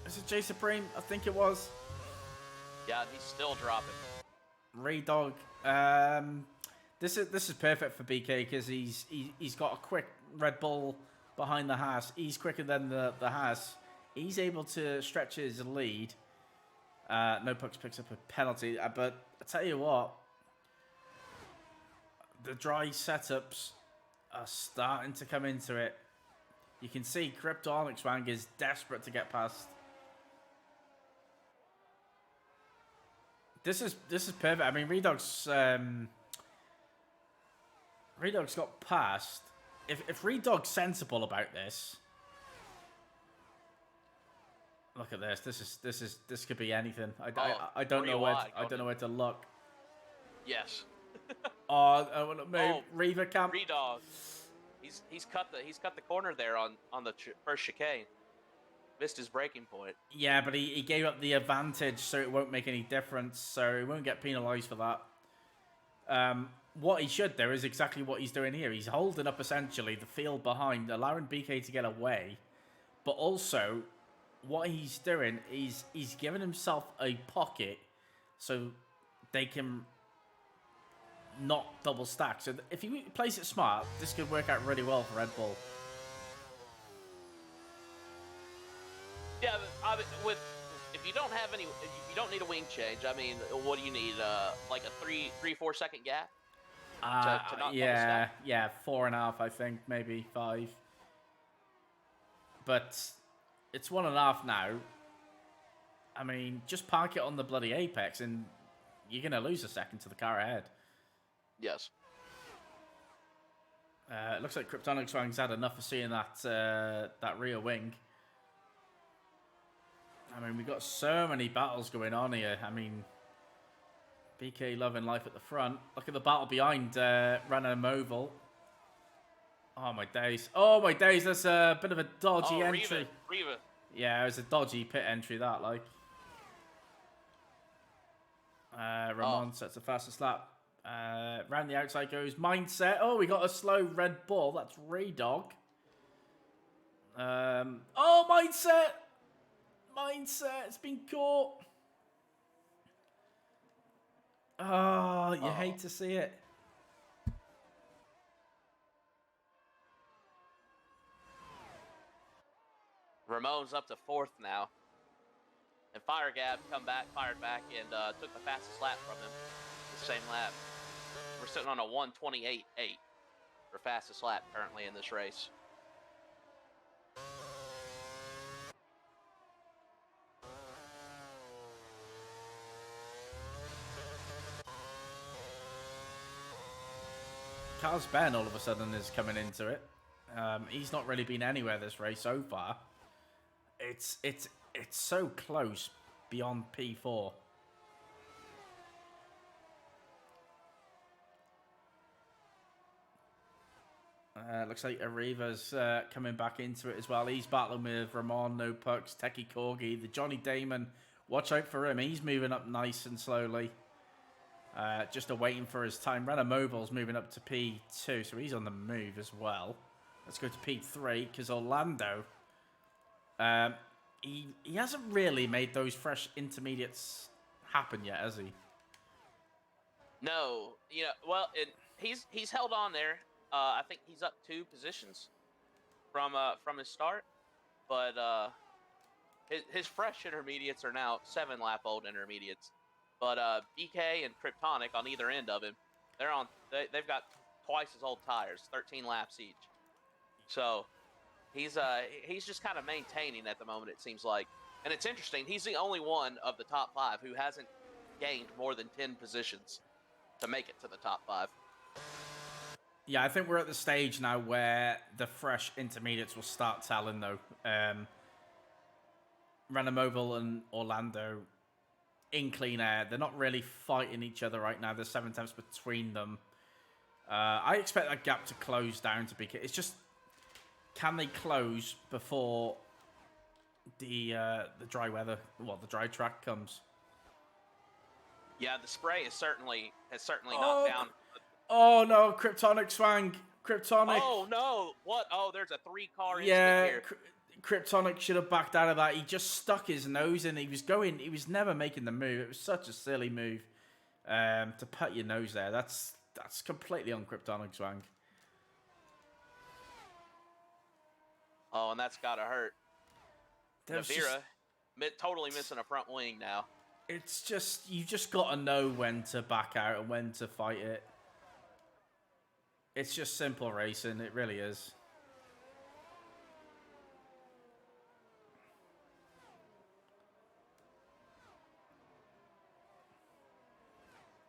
Is it J Supreme? I think it was. Yeah, he's still dropping. Redog. This is perfect for BK because he's got a quick Red Bull behind the Haas. He's quicker than the Haas. He's able to stretch his lead. No Pucks picks up a penalty, but I tell you what, the dry setups are starting to come into it. You can see Kryptonic Wang is desperate to get past. This is perfect. I mean, Redog's got past. If Redog's sensible about this, look at this. This could be anything. I don't know where to look. Yes. Riva camp. Redog. He's cut the corner there on the first chicane. Missed his breaking point. Yeah, but he gave up the advantage, so it won't make any difference. So he won't get penalised for that. What he should do is exactly what he's doing here. He's holding up essentially the field behind, allowing BK to get away. But also, what he's doing is he's giving himself a pocket so they can not double stack. So if he plays it smart, this could work out really well for Red Bull. Yeah, but if you don't have any, if you don't need a wing change. I mean, what do you need? Like a 3-4 second gap? To not yeah, 4.5, I think, maybe 5. but it's 1.5 now. I mean, just park it on the bloody apex and you're going to lose a second to the car ahead. Yes. It looks like Kryptonic Swang's had enough of seeing that rear wing. I mean, we've got so many battles going on here. I mean, BK loving life at the front. Look at the battle behind Random Oval. Oh, my days. Oh, my days. That's a bit of a dodgy entry. Riva. Yeah, it was a dodgy pit entry, that, like. Ramon sets the fastest lap. Round the outside goes Mindset. Oh, we got a slow Red Bull. That's Raydog. Oh, Mindset. Mindset. It's been caught. Oh, you hate to see it. Ramon's up to 4th now. And Fire Gab fired back, and took the fastest lap from him. The same lap. We're sitting on a 1:28.8 for fastest lap currently in this race. Carlos Ben all of a sudden is coming into it. He's not really been anywhere this race so far. It's so close beyond P4. Looks like Arriva's coming back into it as well. He's battling with Ramon, No Pucks, Teki Corgi, the Johnny Damon. Watch out for him. He's moving up nice and slowly. Just awaiting for his time. Renner Mobile's moving up to P2, so he's on the move as well. Let's go to P3, because Orlando, he hasn't really made those fresh intermediates happen yet, has he? No, well, he's held on there. I think he's up 2 positions from his start, but his fresh intermediates are now 7-lap-old intermediates. But BK and Kryptonic on either end of him, they've got twice as old tires, 13 laps each. So he's just kind of maintaining at the moment, it seems like. And it's interesting, he's the only one of the top 5 who hasn't gained more than 10 positions to make it to the top 5. Yeah, I think we're at the stage now where the fresh intermediates will start telling, though. Renamoval and Orlando in clean air, they're not really fighting each other right now. There's 7 tenths between them. I expect that gap to close down to BK. It's just, can they close before the dry weather, the dry track comes? Yeah, the spray has certainly knocked down. Oh no, Kryptonic Swang. Kryptonic. Oh no, what? Oh, there's a 3-car instant here. Kryptonic should have backed out of that. He just stuck his nose in. He was never making the move. It was such a silly move to put your nose there. That's completely on Kryptonic Swang. Oh, and that's gotta hurt. Navira, totally missing a front wing now. It's just, you just gotta know when to back out and when to fight it. It's just simple racing. It really is.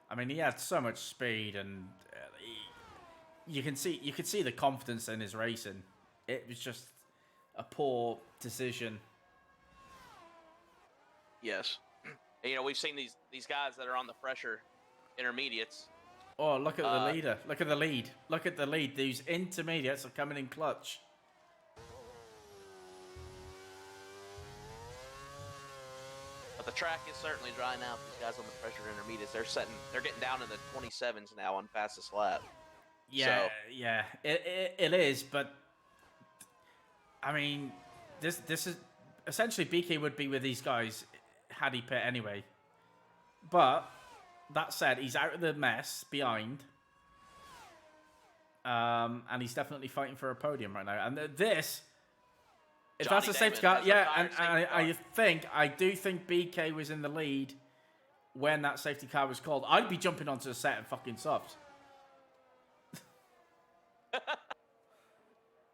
I mean, he had so much speed, and you could see the confidence in his racing. It was just a poor decision. Yes, and, we've seen these guys that are on the fresher intermediates. Oh, look at the leader! Look at the lead! Look at the lead! These intermediates are coming in clutch. But the track is certainly dry now for these guys on the pressure intermediates. They're getting down in the 27s now on fastest lap. Yeah, so. Yeah, it is. But I mean, this is essentially BK would be with these guys had he pit anyway. But that said, he's out of the mess behind. And he's definitely fighting for a podium right now. And this, if Johnny that's a safety car, Damon yeah, and I do think BK was in the lead when that safety car was called. I'd be jumping onto the set and fucking softs.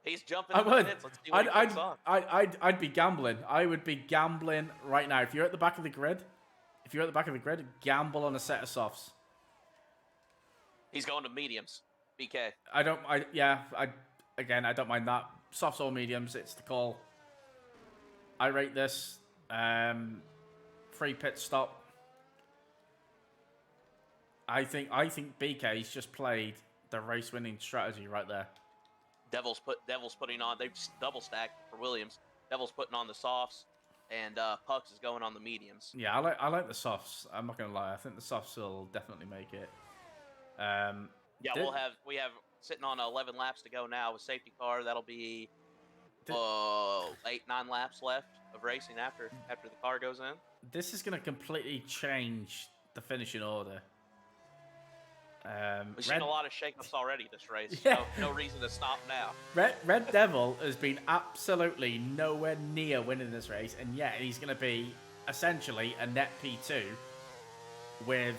He's jumping I in the would. pits. Let's see what he picks on. I'd be gambling. I would be gambling right now. If you're at the back of the grid, gamble on a set of softs. He's going to mediums. BK. I don't mind that. Softs or mediums, it's the call. I rate this free pit stop. I think BK's just played the race winning strategy right there. Devil's putting on. They've double stacked for Williams. Devil's putting on the softs, and Pucks is going on the mediums. Yeah, I like the softs. I'm not gonna lie. I think the softs will definitely make it. We have sitting on 11 laps to go now with safety car. That'll be 8-9 laps left of racing after the car goes in. This is gonna completely change the finishing order. We've seen a lot of shakeups already this race. Yeah. No reason to stop now. Red Devil has been absolutely nowhere near winning this race, and yet he's going to be essentially a net P2 with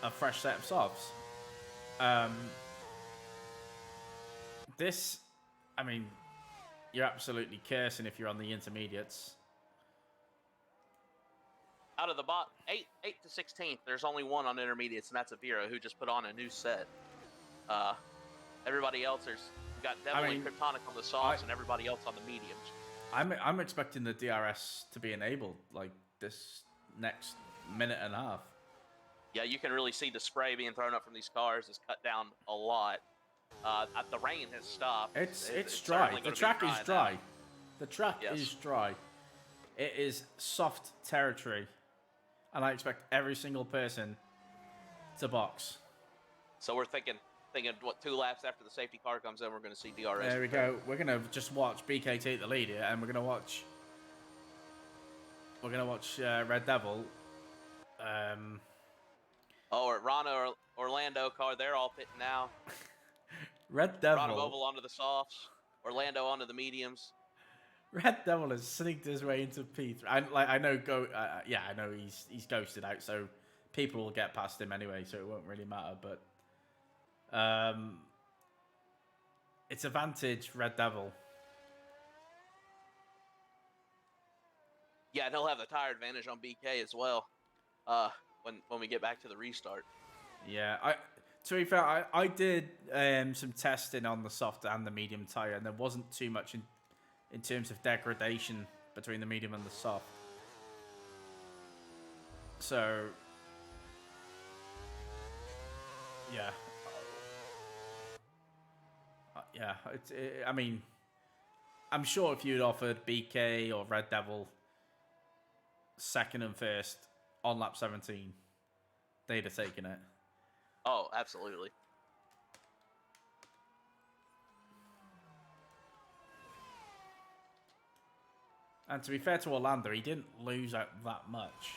a fresh set of softs. You're absolutely cursing if you're on the intermediates. Out of the 8 to 16th, there's only one on intermediates, and that's Avira, who just put on a new set. Everybody else, we've got Devil and Kryptonic on the softs, and everybody else on the mediums. I'm expecting the DRS to be enabled like this next minute and a half. Yeah, you can really see the spray being thrown up from these cars is cut down a lot. The rain has stopped. It's dry. The track is dry. Now. The track is dry. It is soft territory. And I expect every single person to box. So we're thinking, 2 laps after the safety car comes in, we're going to see DRS. There we go. We're going to just watch BK take the lead here, and we're going to watch Red Devil. Rana Orlando car, they're all pitting now. Red Devil. Rana Oval onto the softs, Orlando onto the mediums. Red Devil has sneaked his way into P3. I know he's ghosted out, so people will get past him anyway, so it won't really matter. But it's advantage Red Devil. Yeah, and he'll have the tire advantage on BK as well. When we get back to the restart. Yeah, to be fair, I did some testing on the soft and the medium tire, and there wasn't too much in terms of degradation between the medium and the soft. So, yeah. I'm sure if you'd offered BK or Red Devil second and first on lap 17, they'd have taken it. Oh, absolutely. And to be fair to Orlando, he didn't lose out that much.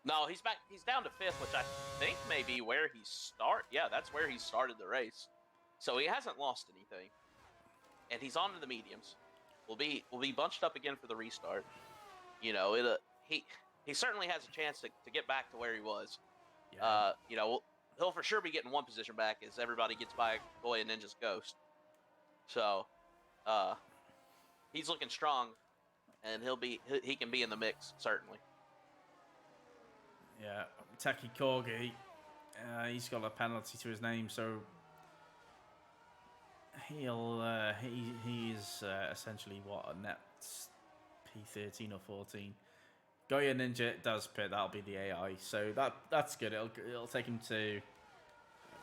No, he's back. He's down to 5th, which I think may be where he started. Yeah, that's where he started the race. So he hasn't lost anything. And he's on to the mediums. We'll be bunched up again for the restart. You know, he certainly has a chance to get back to where he was. Yeah. He'll for sure be getting one position back as everybody gets by Goya and Ninja's Ghost. So, he's looking strong, and he can be in the mix, certainly. Yeah, Taki Korgi, he's got a penalty to his name, so he's essentially a net P13 or 14. Goya Ninja does pit, that'll be the AI, so that's good. It'll take him to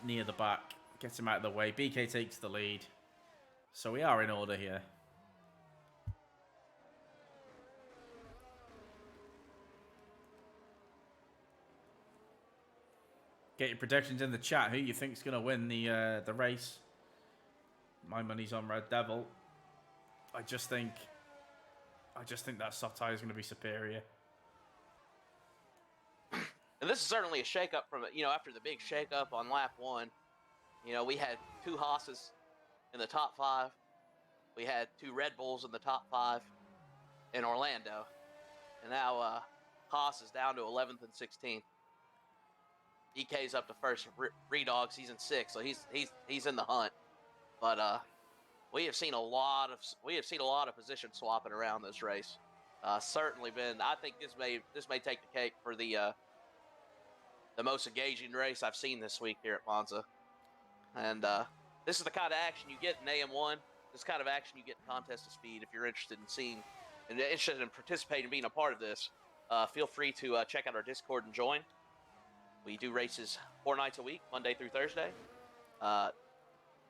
near the back, gets him out of the way. BK takes the lead, so we are in order here. Get your predictions in the chat. Who you think's gonna win the race? My money's on Red Devil. I just think that soft tire is gonna be superior. And this is certainly a shakeup from after the big shakeup on lap 1. We had 2 Haas's in the top 5. We had 2 Red Bulls in the top 5 in Orlando, and now Haas is down to 11th and 16th. EK's up to first. Redogs, he's in 6th, so he's in the hunt. But we have seen a lot of position swapping around this race. Certainly been. I think this may take the cake for the most engaging race I've seen this week here at Monza. And this is the kind of action you get in AM1. This kind of action you get in Contest of Speed. If you're interested in seeing and interested in participating, being a part of this, feel free to check out our Discord and join. We do races 4 nights a week, Monday through Thursday.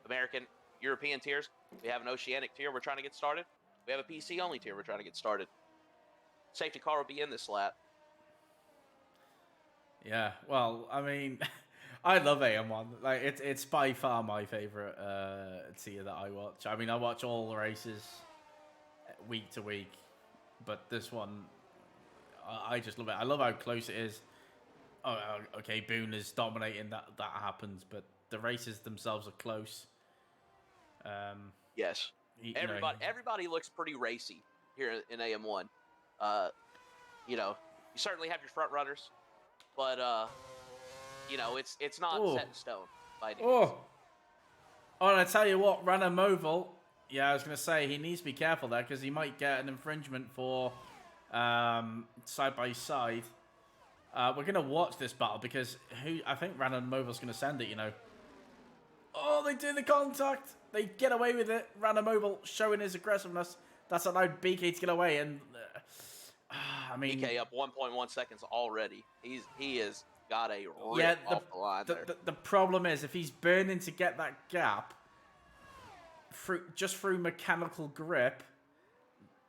American, European tiers. We have an Oceanic tier we're trying to get started. We have a PC only tier we're trying to get started. Safety car will be in this lap. Yeah, well, I mean, I love AM1. Like, it's by far my favorite tier that I watch. I mean, I watch all the races week to week, but this one, I just love it. I love how close it is. Oh, okay, Boone is dominating. That happens, but the races themselves are close. Yes, everybody looks pretty racy here in AM1. You certainly have your front runners, but it's not set in stone by any means. Oh, and I tell you what, Rana Moval. Yeah, I was gonna say he needs to be careful there because he might get an infringement for side by side. We're gonna watch this battle because I think Rana Moval's gonna send it. Oh, they do the contact. They get away with it. Rana Moval showing his aggressiveness. That's allowed BK to get away, and I mean, BK up 1.1 seconds already. He has got a rip off the line there. The problem is if he's burning to get that gap through mechanical grip,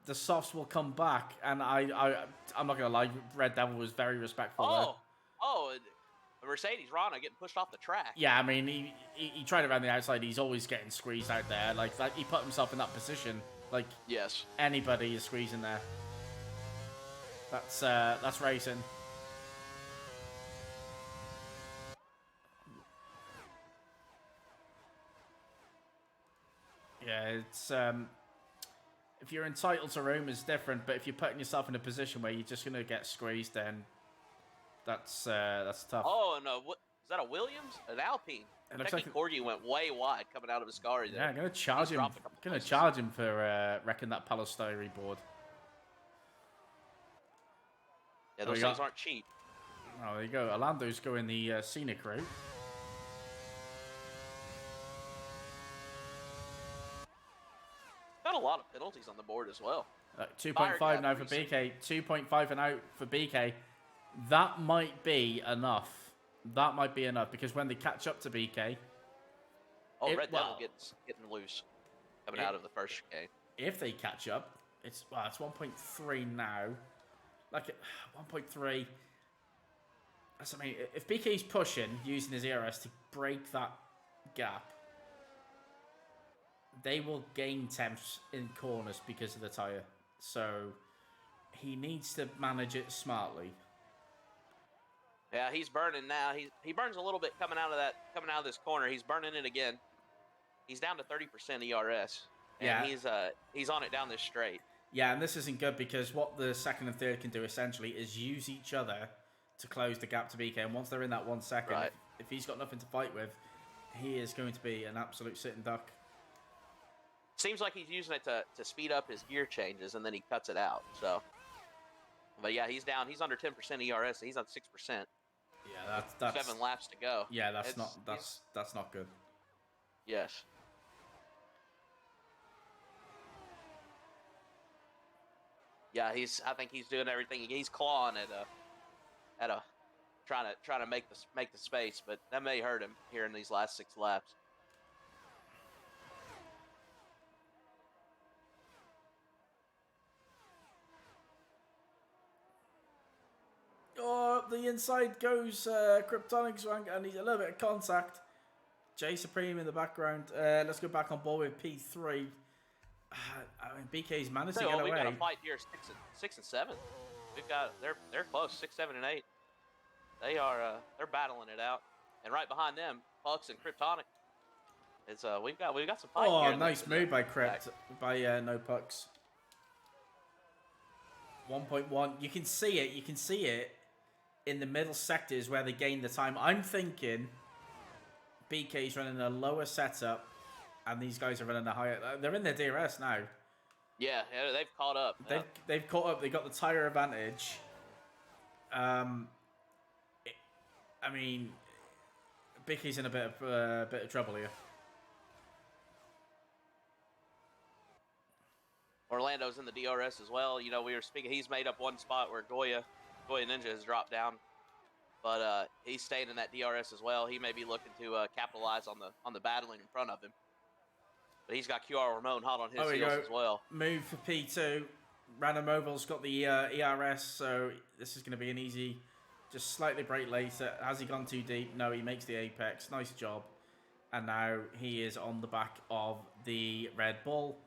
the softs will come back. And I'm not gonna lie, Red Devil was very respectful there. Mercedes Rana getting pushed off the track. Yeah, I mean, he tried around the outside. He's always getting squeezed out there. Like he put himself in that position. Like, yes, anybody is squeezing there. That's racing. Yeah, it's if you're entitled to room, it's different. But if you're putting yourself in a position where you're just gonna get squeezed, then that's tough. Oh no, is that a Williams? An Alpine? It looks like Corgi went way wide coming out of his car. Yeah, I'm gonna charge him. Charge him for wrecking that Palestine board. Yeah, those things aren't cheap. Oh, there you go. Orlando's going the scenic route. Got a lot of penalties on the board as well. 2.5 now for BK. 2.5 and out for BK. That might be enough. That might be enough because when they catch up to BK... Red Devil getting loose coming out of the first chicane. If they catch up, it's 1.3 now. Like 1.3. That's, I mean, if BK's pushing using his ERS to break that gap, they will gain temps in corners because of the tyre. So he needs to manage it smartly. Yeah, he's burning now. He burns a little bit coming out of this corner. He's burning it again. He's down to 30% ERS. And he's on it down this straight. Yeah, and this isn't good because what the second and third can do essentially is use each other to close the gap to BK. And once they're in that 1 second, if he's got nothing to fight with, he is going to be an absolute sitting duck. Seems like he's using it to speed up his gear changes, and then he cuts it out. So, but yeah, he's down. He's under 10% ERS. He's on 6%. Yeah, that's 7 laps to go. Yeah, that's not good. Yes. Yeah, I think he's doing everything. He's clawing trying to make the space, but that may hurt him here in these last 6 laps. Oh, the inside goes Kryptonic Swank, and he's a little bit of contact. J Supreme in the background. Let's go back on board with P3. I mean, BK's managed to get away. We've got a fight here, 6 and 7. We've got they're close, 6, 7, and 8. They are they're battling it out, and right behind them, Pucks and Kryptonic. It's we've got some fight here. Oh, nice move by Crypt by No Pucks. 1.1. You can see it. You can see it in the middle sectors where they gain the time. I'm thinking BK's running a lower setup and these guys are running a higher. They're in their DRS now. Yeah, they've caught up. They've caught up. They got the tire advantage. I mean, Bickey's in a bit of trouble here. Orlando's in the DRS as well. You know, we were speaking. He's made up one spot where Goya Ninja has dropped down, but he's staying in that DRS as well. He may be looking to capitalize on the battling in front of him. But he's got QR Ramon hot on his heels as well. Move for P2. Random Mobile's got the ERS, so this is going to be an easy, just slightly brake later. Has he gone too deep? No, he makes the apex. Nice job. And now he is on the back of the Red Bull.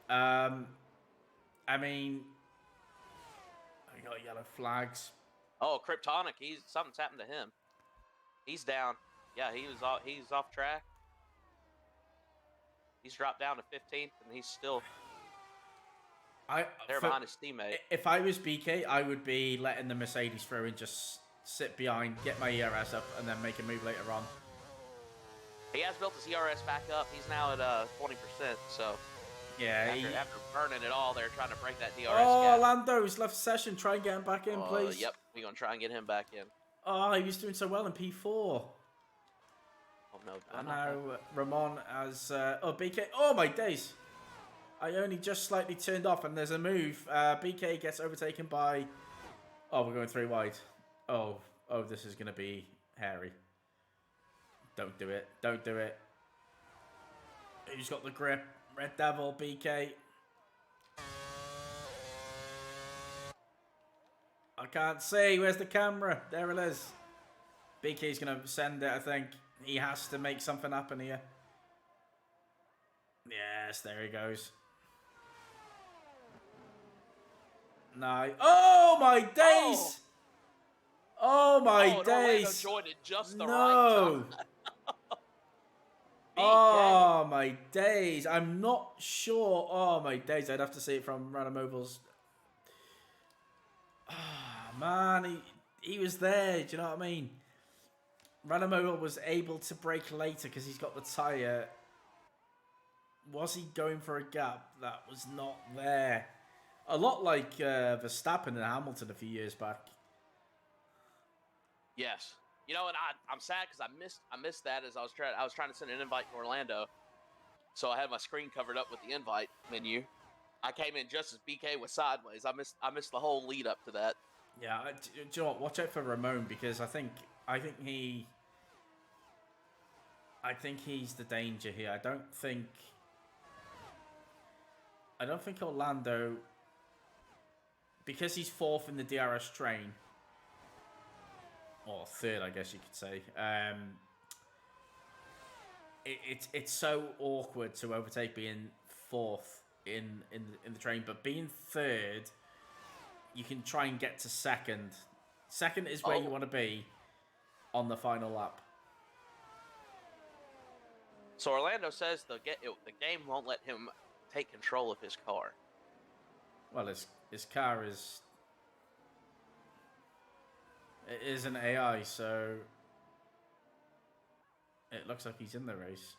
I mean, we got yellow flags. Oh, Kryptonic. Something's happened to him. He's down. Yeah, he's off track. He's dropped down to 15th, and he's still behind his teammate. If I was BK, I would be letting the Mercedes through and just sit behind, get my ERS up, and then make a move later on. He has built his ERS back up. He's now at 20%, so yeah. After burning it all, they're trying to break that DRS gap. Oh, Lando's left session. Try and get him back in, please. Yep, we're going to try and get him back in. Oh, he was doing so well in P4. Oh, no. And now Ramon has... BK... Oh, my days. I only just slightly turned off, and there's a move. BK gets overtaken by... Oh, we're going 3 wide. Oh, this is going to be hairy. Don't do it. Don't do it. Who's got the grip? Red Devil, BK. I can't see. Where's the camera? There it is. BK's going to send it, I think. He has to make something happen here. Yes, there he goes. No. Oh, my days! Oh, my days! Joined it just the right time. Oh, my days. I'm not sure. Oh, my days. I'd have to see it from Random Mobile's. Oh, man. He was there. Do you know what I mean? Random Mobile was able to brake later because he's got the tyre. Was he going for a gap that was not there? A lot like Verstappen and Hamilton a few years back. Yes. You know, and I'm sad because I missed that as I was trying to send an invite to Orlando, so I had my screen covered up with the invite menu. I came in just as BK was sideways. I missed the whole lead up to that. Yeah, do you know what? Watch out for Ramon because I think he's the danger here. I don't think Orlando, because he's 4th in the DRS train. Or 3rd, I guess you could say. It's so awkward to overtake being 4th in the train, but being 3rd, you can try and get to 2nd. 2nd is where you want to be on the final lap. So Orlando says the game won't let him take control of his car. Well, his car is... It is an AI, so it looks like he's in the race.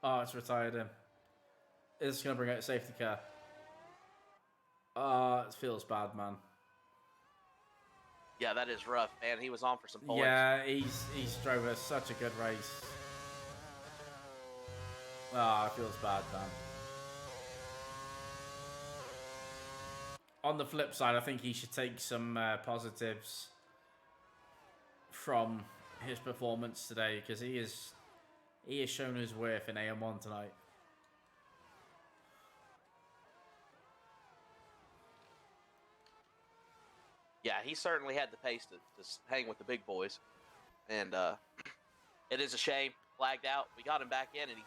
Oh, it's retired him. It's going to bring out a safety car. Oh, it feels bad, man. Yeah, that is rough, man. He was on for some points. Yeah, he's drove such a good race. Oh, it feels bad, man. On the flip side, I think he should take some positives from his performance today because he has shown his worth in AM1 tonight. Yeah, he certainly had the pace to hang with the big boys, and it is a shame. Flagged out. We got him back in, and he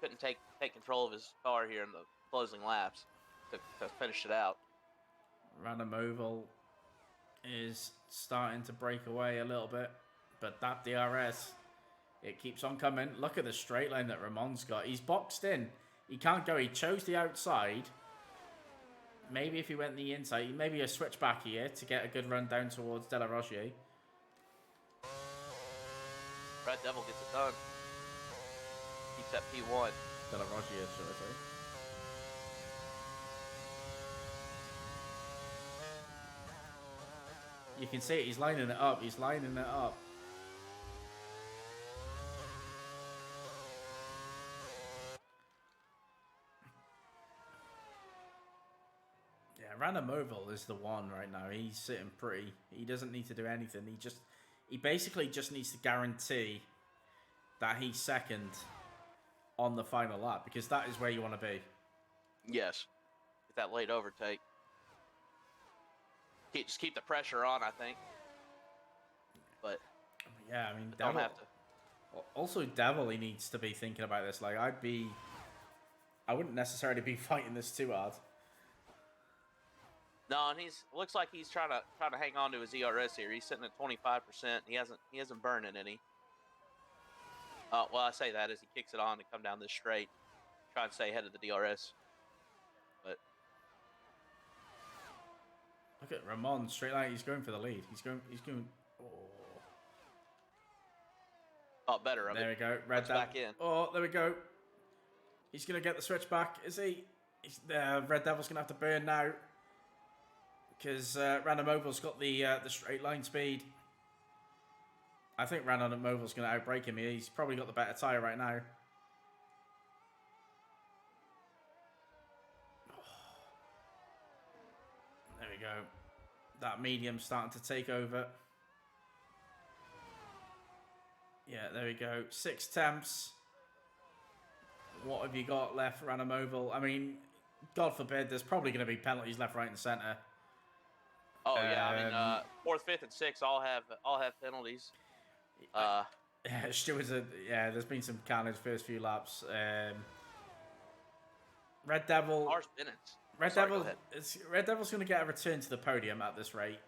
couldn't take control of his car here in the closing laps to finish it out. Random Oval is starting to break away a little bit, but that DRS, it keeps on coming. Look at the straight line that Ramon's got. He's boxed in. He can't go. He chose the outside. Maybe if he went the inside, maybe a switch back here to get a good run down towards De La Roche. Red Devil gets it done. Keeps that P1. De La Roggia, should I say? You can see it. He's lining it up. He's lining it up. Yeah, Ranamoval is the one right now. He's sitting pretty. He doesn't need to do anything. He basically just needs to guarantee that he's second on the final lap, because that is where you want to be. Yes. Get that late overtake. Just keep the pressure on, I think. But yeah, I mean, don't have to. Also, Devil, he needs to be thinking about this. Like, I wouldn't necessarily be fighting this too hard. No, and looks like he's trying to hang on to his ERS here. He's sitting at 25%. He hasn't burning any. Well, I say that as he kicks it on to come down this straight, try and stay ahead of the DRS. But look at Ramon straight line. He's going for the lead. He's going. Oh, better. There we go. Red back in. Oh, there we go. He's gonna get the switch back. Is he? Red Devil's gonna have to burn now, because Ranamoval's got the straight line speed. I think Ranamoval's going to outbrake him here. He's probably got the better tyre right now. There we go. That medium's starting to take over. Yeah, there we go. 6 temps. What have you got left, Ranamoval? I mean, God forbid, there's probably going to be penalties left, right, and centre. Oh yeah, I mean, 4th, 5th, and 6th all have penalties. Yeah, Stewart's there's been some carnage first few laps. Red Devil. Red Devil's going to get a return to the podium at this rate.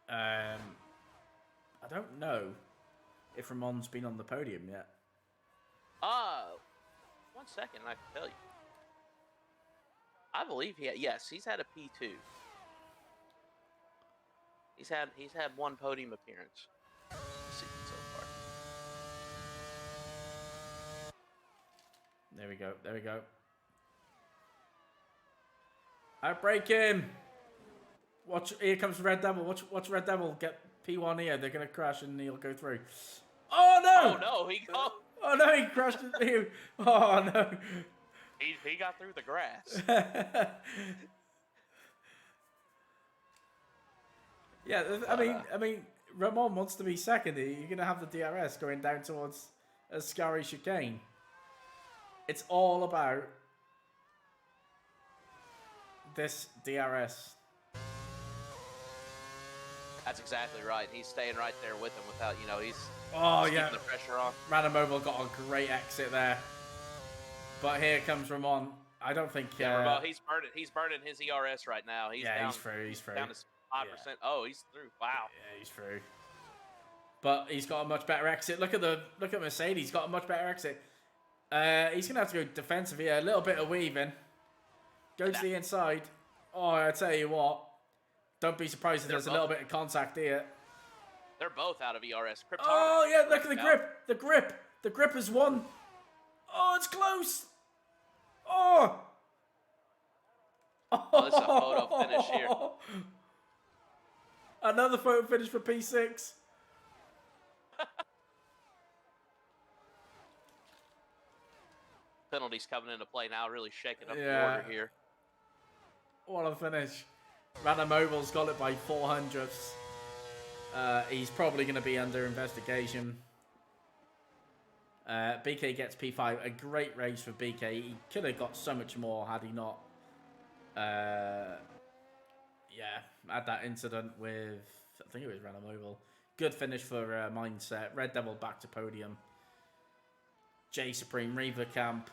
I don't know if Ramon's been on the podium yet. 1 second, I can tell you. I believe he's had a P2. He's had one podium appearance this season so far. There we go. There we go. Outbreak him. Watch. Here comes Red Devil. Watch Red Devil get P1 here. They're gonna crash and he'll go through. Oh no! Oh no! Oh no! He crashed into you. Oh no! He got through the grass. Yeah, I mean, Ramon wants to be second. You're gonna have the DRS going down towards a scary chicane. It's all about this DRS. That's exactly right. He's staying right there with him without, he's keeping the pressure on. Ranamoval got a great exit there, but here comes Ramon. I don't think. Ramon, he's burning his ERS right now. He's through. He's through. Down to 5%. Yeah. Oh, he's through. Wow. Yeah, he's through. But he's got a much better exit. Look at Mercedes. He's got a much better exit. He's gonna have to go defensive here. A little bit of weaving. Go to the inside. Oh, I tell you what. Don't be surprised if there's a little bit of contact here. They're both out of ERS. Oh yeah, look at the grip. The grip. The grip is one. Oh, it's close. Oh. Oh, this is a photo finish here. Another photo finish for P6. Penalties coming into play now, really shaking up the order here. What a finish. Ranamoval's got it by 400ths. He's probably going to be under investigation. BK gets P5. A great race for BK. He could have got so much more had he not had that incident with, I think it was Ranamoval. Good finish for Mindset. Red Devil back to podium. J Supreme, Reaver Camp.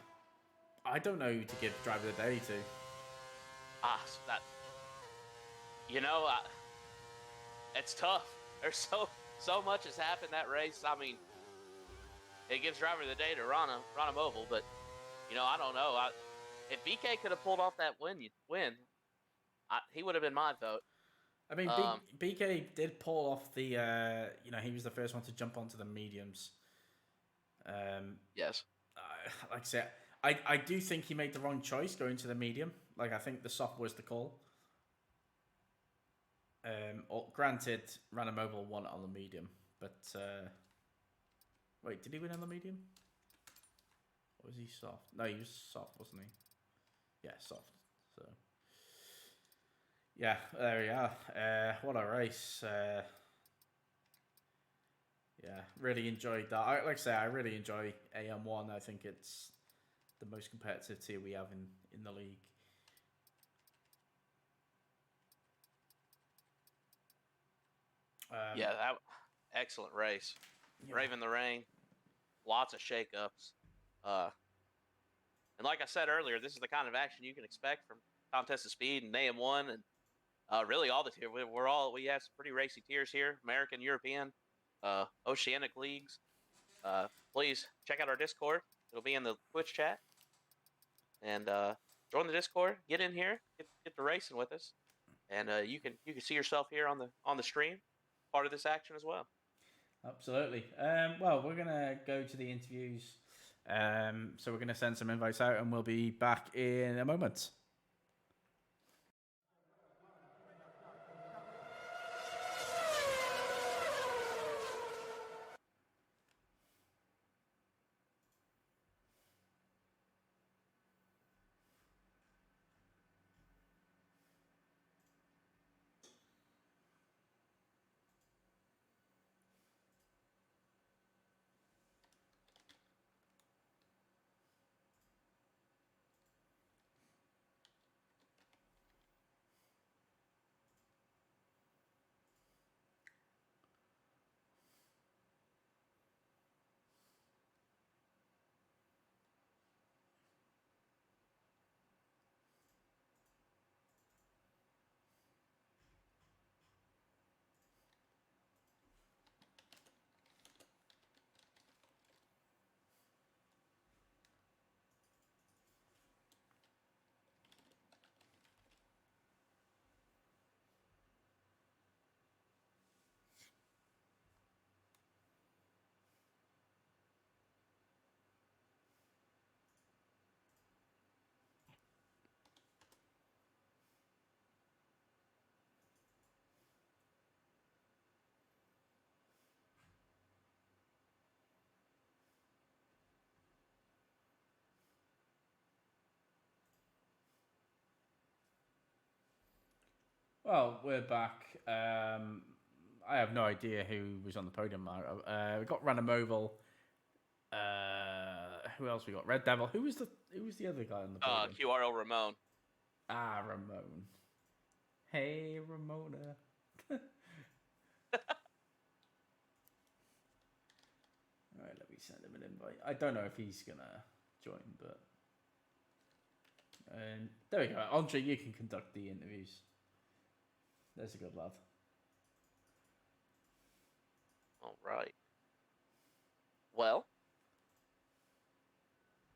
I don't know who to give driver of the day to. It's tough. There's so much has happened that race. I mean, it gives driver of the day to Ranamoval, but I don't know. If BK could have pulled off that win, he would have been my vote. I mean, BK did pull off the, he was the first one to jump onto the mediums. Yes. Like I said, I do think he made the wrong choice going to the medium. Like, I think the soft was the call. Granted, Random Mobile won on the medium, but wait, did he win on the medium? Or was he soft? No, he was soft, wasn't he? Yeah, soft. So yeah, there we are. What a race! Yeah, really enjoyed that. Like I say, I really enjoy AM1. I think it's the most competitive tier we have in the league. Yeah, excellent race. Yeah. Braving the rain, lots of shakeups. And like I said earlier, this is the kind of action you can expect from Contest of Speed and AM1 and really all the tiers. We have some pretty racy tiers here: American, European, Oceanic leagues. Please check out our Discord. It'll be in the Twitch chat, and join the Discord. Get in here, get to racing with us, and you can see yourself here on the stream, part of this action as well. Absolutely. Well, we're gonna go to the interviews. So we're gonna send some invites out, and we'll be back in a moment. Well, we're back. I have no idea who was on the podium. We got Random Mobile. Who else we got? Red Devil. Who was the other guy on the podium? QRL Ramon. Ramon. Hey, Ramona. All right, let me send him an invite. I don't know if he's gonna join, but there we go. Andre, you can conduct the interviews. There's a good lad. All right. Well,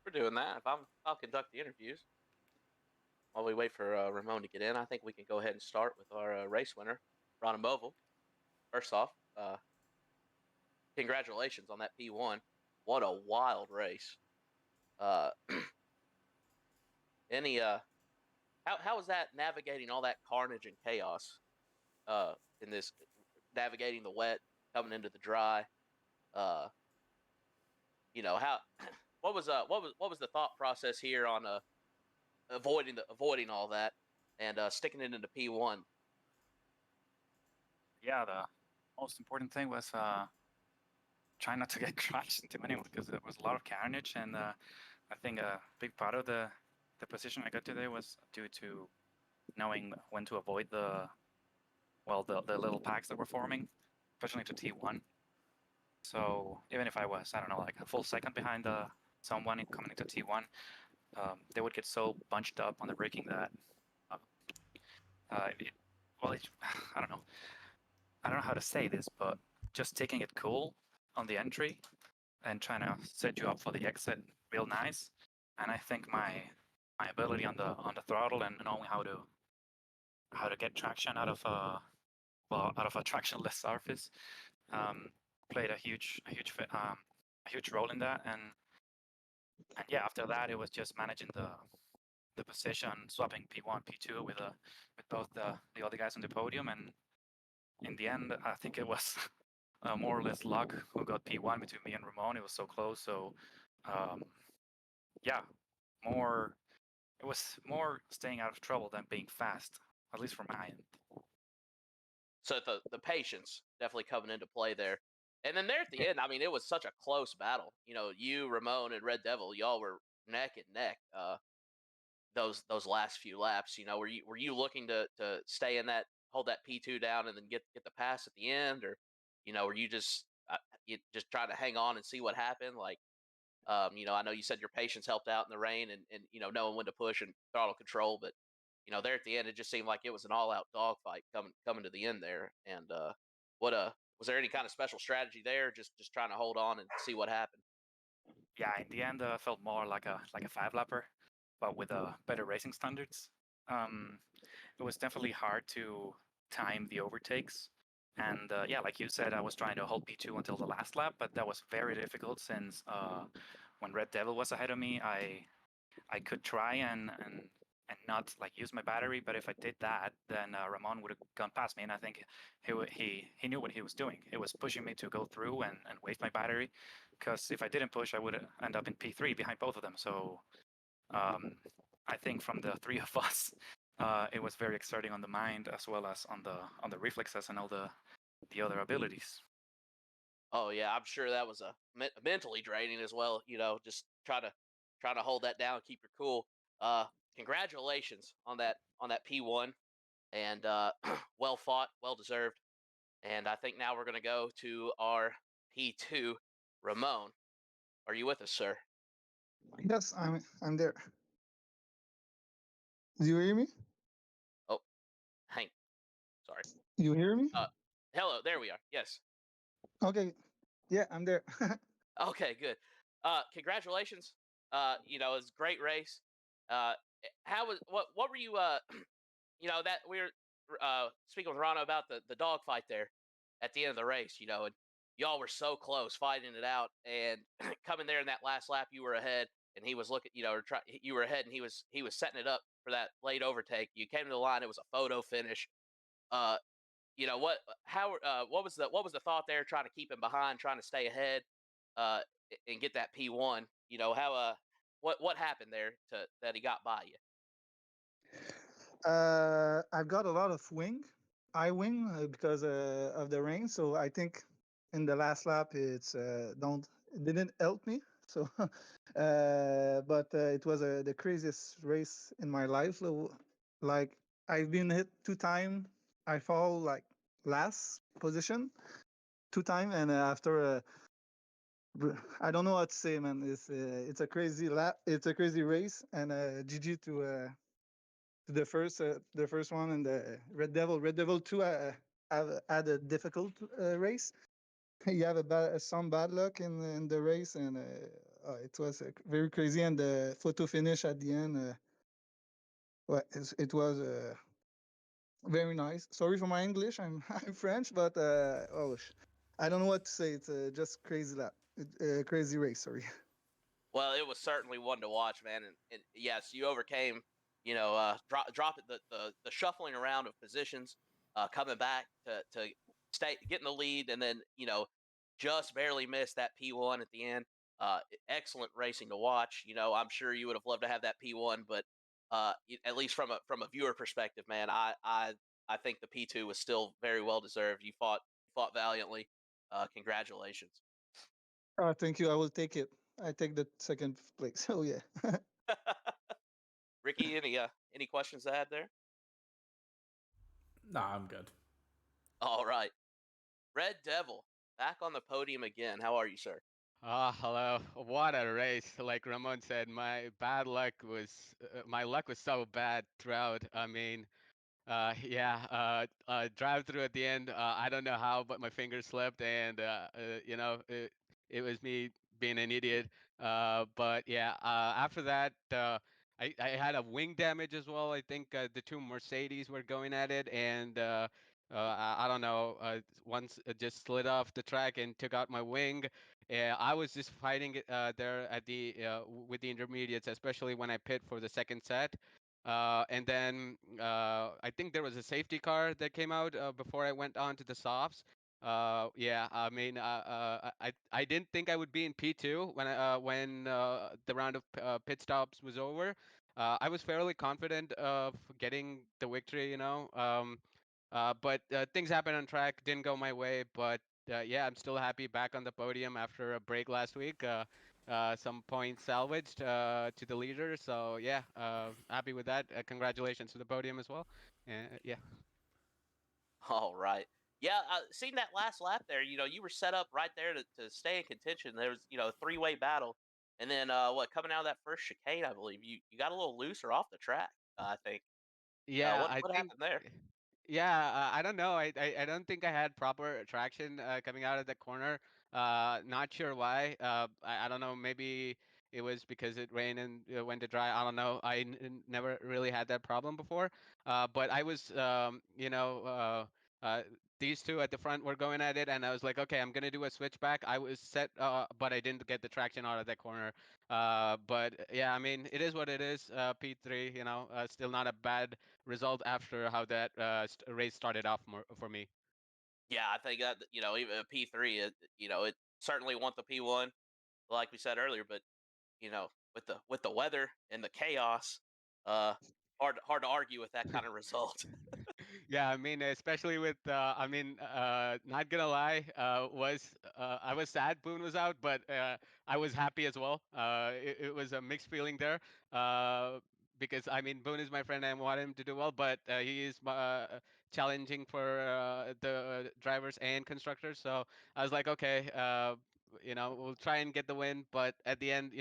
we're doing that. I'll conduct the interviews while we wait for Ramon to get in. I think we can go ahead and start with our race winner, Rana Mobile. First off, congratulations on that P1. What a wild race. How was that navigating all that carnage and chaos in this, navigating the wet, coming into the dry? How what was the thought process here on avoiding all that and sticking it into P1? Yeah, the most important thing was trying not to get crashed into anyone because there was a lot of carnage, and I think a big part of the position I got today was due to knowing when to avoid the little packs that were forming, especially to T1. So even if I was, I don't know, like a full second behind someone coming into T1, they would get so bunched up on the braking that, I don't know. I don't know how to say this, but just taking it cool on the entry and trying to set you up for the exit real nice. And I think my ability on the throttle and knowing how to get traction out of a tractionless surface played a huge huge role in that. And yeah, after that, it was just managing the position, swapping P1, P2 with both the other guys on the podium. And in the end, I think it was more or less luck who got P1 between me and Ramon. It was so close. So um, yeah, more it was more staying out of trouble than being fast, at least from my end. So the patience definitely coming into play there. And then there at the end, I mean, it was such a close battle. You know, you, Ramon, and Red Devil, y'all were neck and neck. Those last few laps, you know, were you looking to stay in that, hold that P2 down, and then get the pass at the end, or you know, were you just trying to hang on and see what happened? Like, you know, I know you said your patience helped out in the rain, and you know, knowing when to push and throttle control, but you know, there at the end, it just seemed like it was an all-out dogfight coming to the end there. And what was there any kind of special strategy there? Just trying to hold on and see what happened. Yeah, in the end, felt more like a 5 lapper, but with better racing standards. It was definitely hard to time the overtakes. And yeah, like you said, I was trying to hold P2 until the last lap, but that was very difficult since when Red Devil was ahead of me, I could try and not like use my battery, but if I did that, then Ramon would have gone past me, and I think he knew what he was doing. He was pushing me to go through and waste my battery, because if I didn't push, I would end up in P3 behind both of them. So I think from the three of us, it was very exerting on the mind as well as on the reflexes and all the other abilities. Oh yeah, I'm sure that was a mentally draining as well. You know, just trying to hold that down, keep your cool. Uh, Congratulations on that P1, and well fought, well deserved. And I think now we're gonna go to our P2. Ramon, are you with us, sir? Yes, I'm there. Do you hear me? Oh, Hank, sorry. You hear me? Hello, there we are. Yes. Okay. Yeah, I'm there. Okay, good. Congratulations. You know, it's a great race. How was what were you you know, that we were speaking with Rano about the dogfight there at the end of the race, you know, and y'all were so close fighting it out, and coming there in that last lap you were ahead, and he was looking, you know, you were ahead, and he was setting it up for that late overtake. You came to the line, it was a photo finish. Uh you know what was the thought there, trying to keep him behind, trying to stay ahead, uh and get that P1? You know, how what happened there to that he got by you? I've got a lot of eye wing because of the rain. So I think in the last lap it didn't help me. So, but it was the craziest race in my life. Like I've been hit 2 times. I fall like last position 2 times, and after I don't know what to say, man. It's a crazy lap. It's a crazy race, and GG to the first one, and the Red Devil. Red Devil 2 have had a difficult race. You have some bad luck in the race, and it was very crazy. And the photo finish at the end, it was very nice. Sorry for my English. I'm I'm French, but I don't know what to say. It's just crazy lap, crazy race. Sorry. Well, it was certainly one to watch, man, and yes, you overcame, you know, drop it, the shuffling around of positions, coming back to stay get in the lead, and then you know just barely missed that P1 at the end. Excellent racing to watch. You know, I'm sure you would have loved to have that P1, but at least from a viewer perspective, man, I think the P2 was still very well deserved. You fought valiantly. Congratulations. Thank you. I will take it. I take the second place. Oh yeah. Ricky, any questions to add there? Nah, I'm good. All right, Red Devil back on the podium again. How are you, sir? Ah, hello. What a race. Like Ramon said, my luck was so bad throughout. I mean, yeah, drive through at the end. I don't know how, but my finger slipped, and you know, it was me being an idiot. But yeah, after that, I had a wing damage as well. I think the two Mercedes were going at it, and I don't don't know, once just slid off the track and took out my wing. I was just fighting it there at the with the intermediates, especially when I pit for the second set. And then I think there was a safety car that came out before I went on to the softs. Yeah, I mean, I didn't think I would be in P2 when the round of pit stops was over. I was fairly confident of getting the victory, you know. But things happened on track, didn't go my way. But yeah, I'm still happy back on the podium after a break last week. Some points salvaged to the leader. So yeah, happy with that. Congratulations to the podium as well. Yeah. All right. Yeah, seeing that last lap there, you were set up right there to stay in contention. There was, a three-way battle. And then coming out of that first chicane, I believe you got a little loose or off the track, I think. Yeah, What I what think. happened there? Yeah, I don't know. I don't think I had proper traction coming out of the corner. Not sure why. I don't know. Maybe it was because it rained and went to dry. I don't know. Never really had that problem before. But I was, these two at the front were going at it, and I was like, okay, I'm gonna do a switchback. I was set, but I didn't get the traction out of that corner. But yeah, I mean, it is what it is. P3, still not a bad result after how that race started off for me. Yeah, I think that even a P3, it certainly want the P1, like we said earlier, but with the weather and the chaos, uh, hard to argue with that kind of result. Yeah, I mean, especially with, not gonna lie, I was sad Boone was out, but I was happy as well. It was a mixed feeling there, uh, because I mean, Boone is my friend and I want him to do well, but he is challenging for the drivers and constructors. So I was like, okay, we'll try and get the win, but at the end,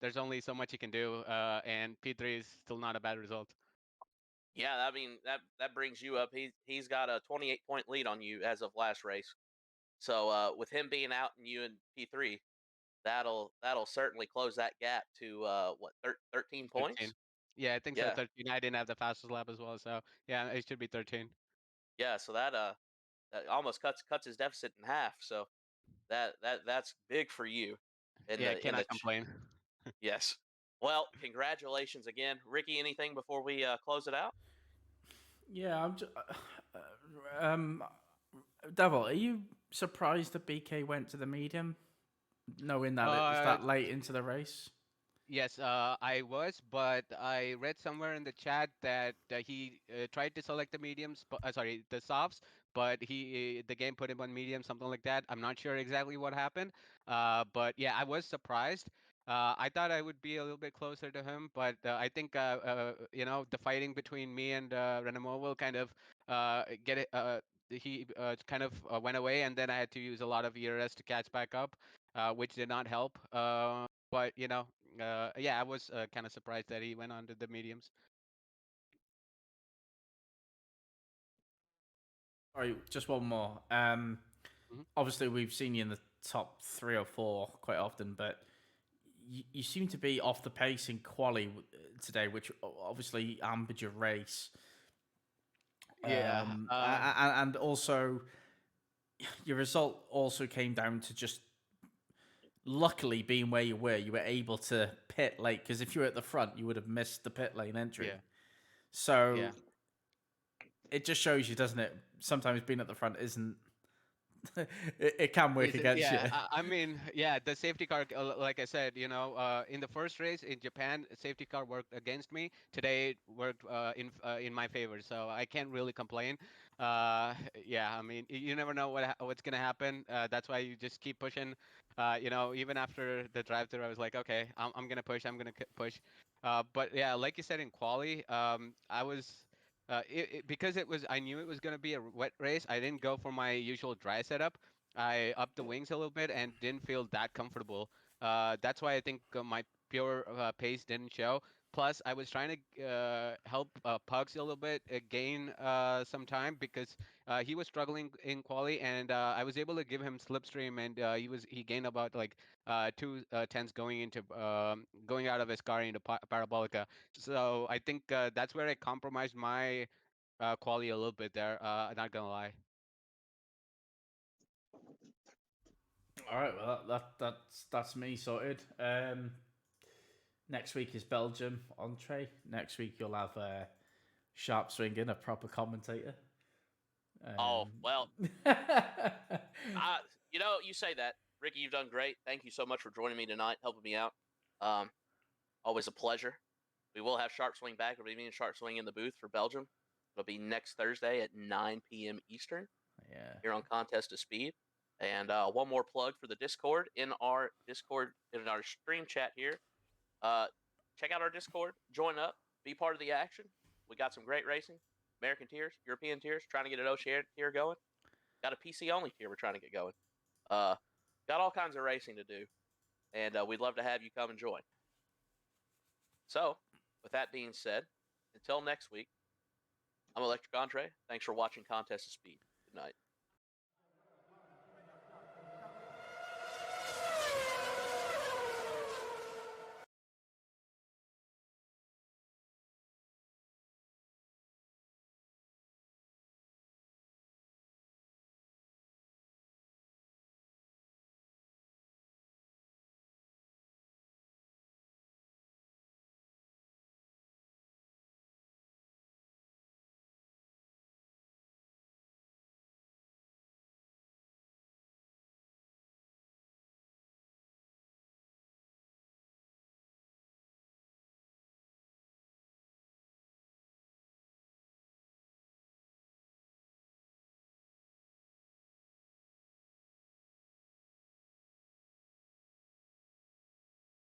there's only so much you can do, and P3 is still not a bad result. Yeah, I mean that brings you up. He's got a 28-point lead on you as of last race. So with him being out and you in P3, that'll certainly close that gap to 13 13. points. Yeah, I think so. Yeah, 13. I didn't have the fastest lap as well, so yeah, it should be 13. yeah. So that almost cuts his deficit in half. So that's big for you in Yeah, the cannot complain. yes. Well, congratulations again, Ricky. Anything before we close it out? Yeah, I'm just, um, Devil, are you surprised that BK went to the medium, knowing that it was Uh, that late into the race? Yes, I was, but I read somewhere in the chat that he tried to select the mediums, sorry, the softs, but the game put him on medium, something like that. I'm not sure exactly what happened, but yeah, I was surprised. I thought I would be a little bit closer to him, but I think the fighting between me and Renamo will kind of get it. He kind of went away, and then I had to use a lot of ERS to catch back up, which did not help. But yeah, I was kind of surprised that he went on to the mediums. Sorry, just one more. Mhm. Obviously, we've seen you in the top 3 or 4 quite often, but you seem to be off the pace in quali today, which obviously ambered your race. Yeah. And also your result also came down to just luckily being where you were. You were able to pit late because if you were at the front, you would have missed the pit lane entry. Yeah. So Yeah. it just shows you, doesn't it? Sometimes being at the front isn't. it can work Is it? against you. Yeah, I mean, yeah, the safety car, like I said, in the first race in Japan, safety car worked against me. Today, it worked in my favor, so I can't really complain. Yeah, I mean, you never know what's gonna happen. That's why you just keep pushing. Even after the drive-through, I was like, okay, I'm gonna push. I'm gonna push. But yeah, like you said in quali, I was. Because I knew it was going to be a wet race. I didn't go for my usual dry setup. I upped the wings a little bit and didn't feel that comfortable. That's why I think my pure pace didn't show. Plus, I was trying to help Pugs a little bit gain some time because he was struggling in quali, and I was able to give him slipstream, and he gained about like 2 tenths going out of his car into Parabolica. So I think that's where I compromised my quality a little bit there. Not gonna lie. All right, well that's me sorted. Next week is Belgium entree. Next week you'll have Sharp Swinging, a proper commentator. Oh well, you say that, Ricky. You've done great. Thank you so much for joining me tonight, helping me out. Always a pleasure. We will have Sharp Swing back. It'll be me and Sharp Swing in the booth for Belgium. It'll be next Thursday at 9 p.m. Eastern. Yeah. Here on Contest of Speed. And one more plug for the Discord in our stream chat here. Check out our Discord, join up, be part of the action. We got some great racing, American tiers, European tiers, trying to get an Oceania tier going. Got a PC only tier we're trying to get going. Got all kinds of racing to do, and we'd love to have you come and join. So, with that being said, until next week, I'm Electric Andre. Thanks for watching Contest of Speed. Good night.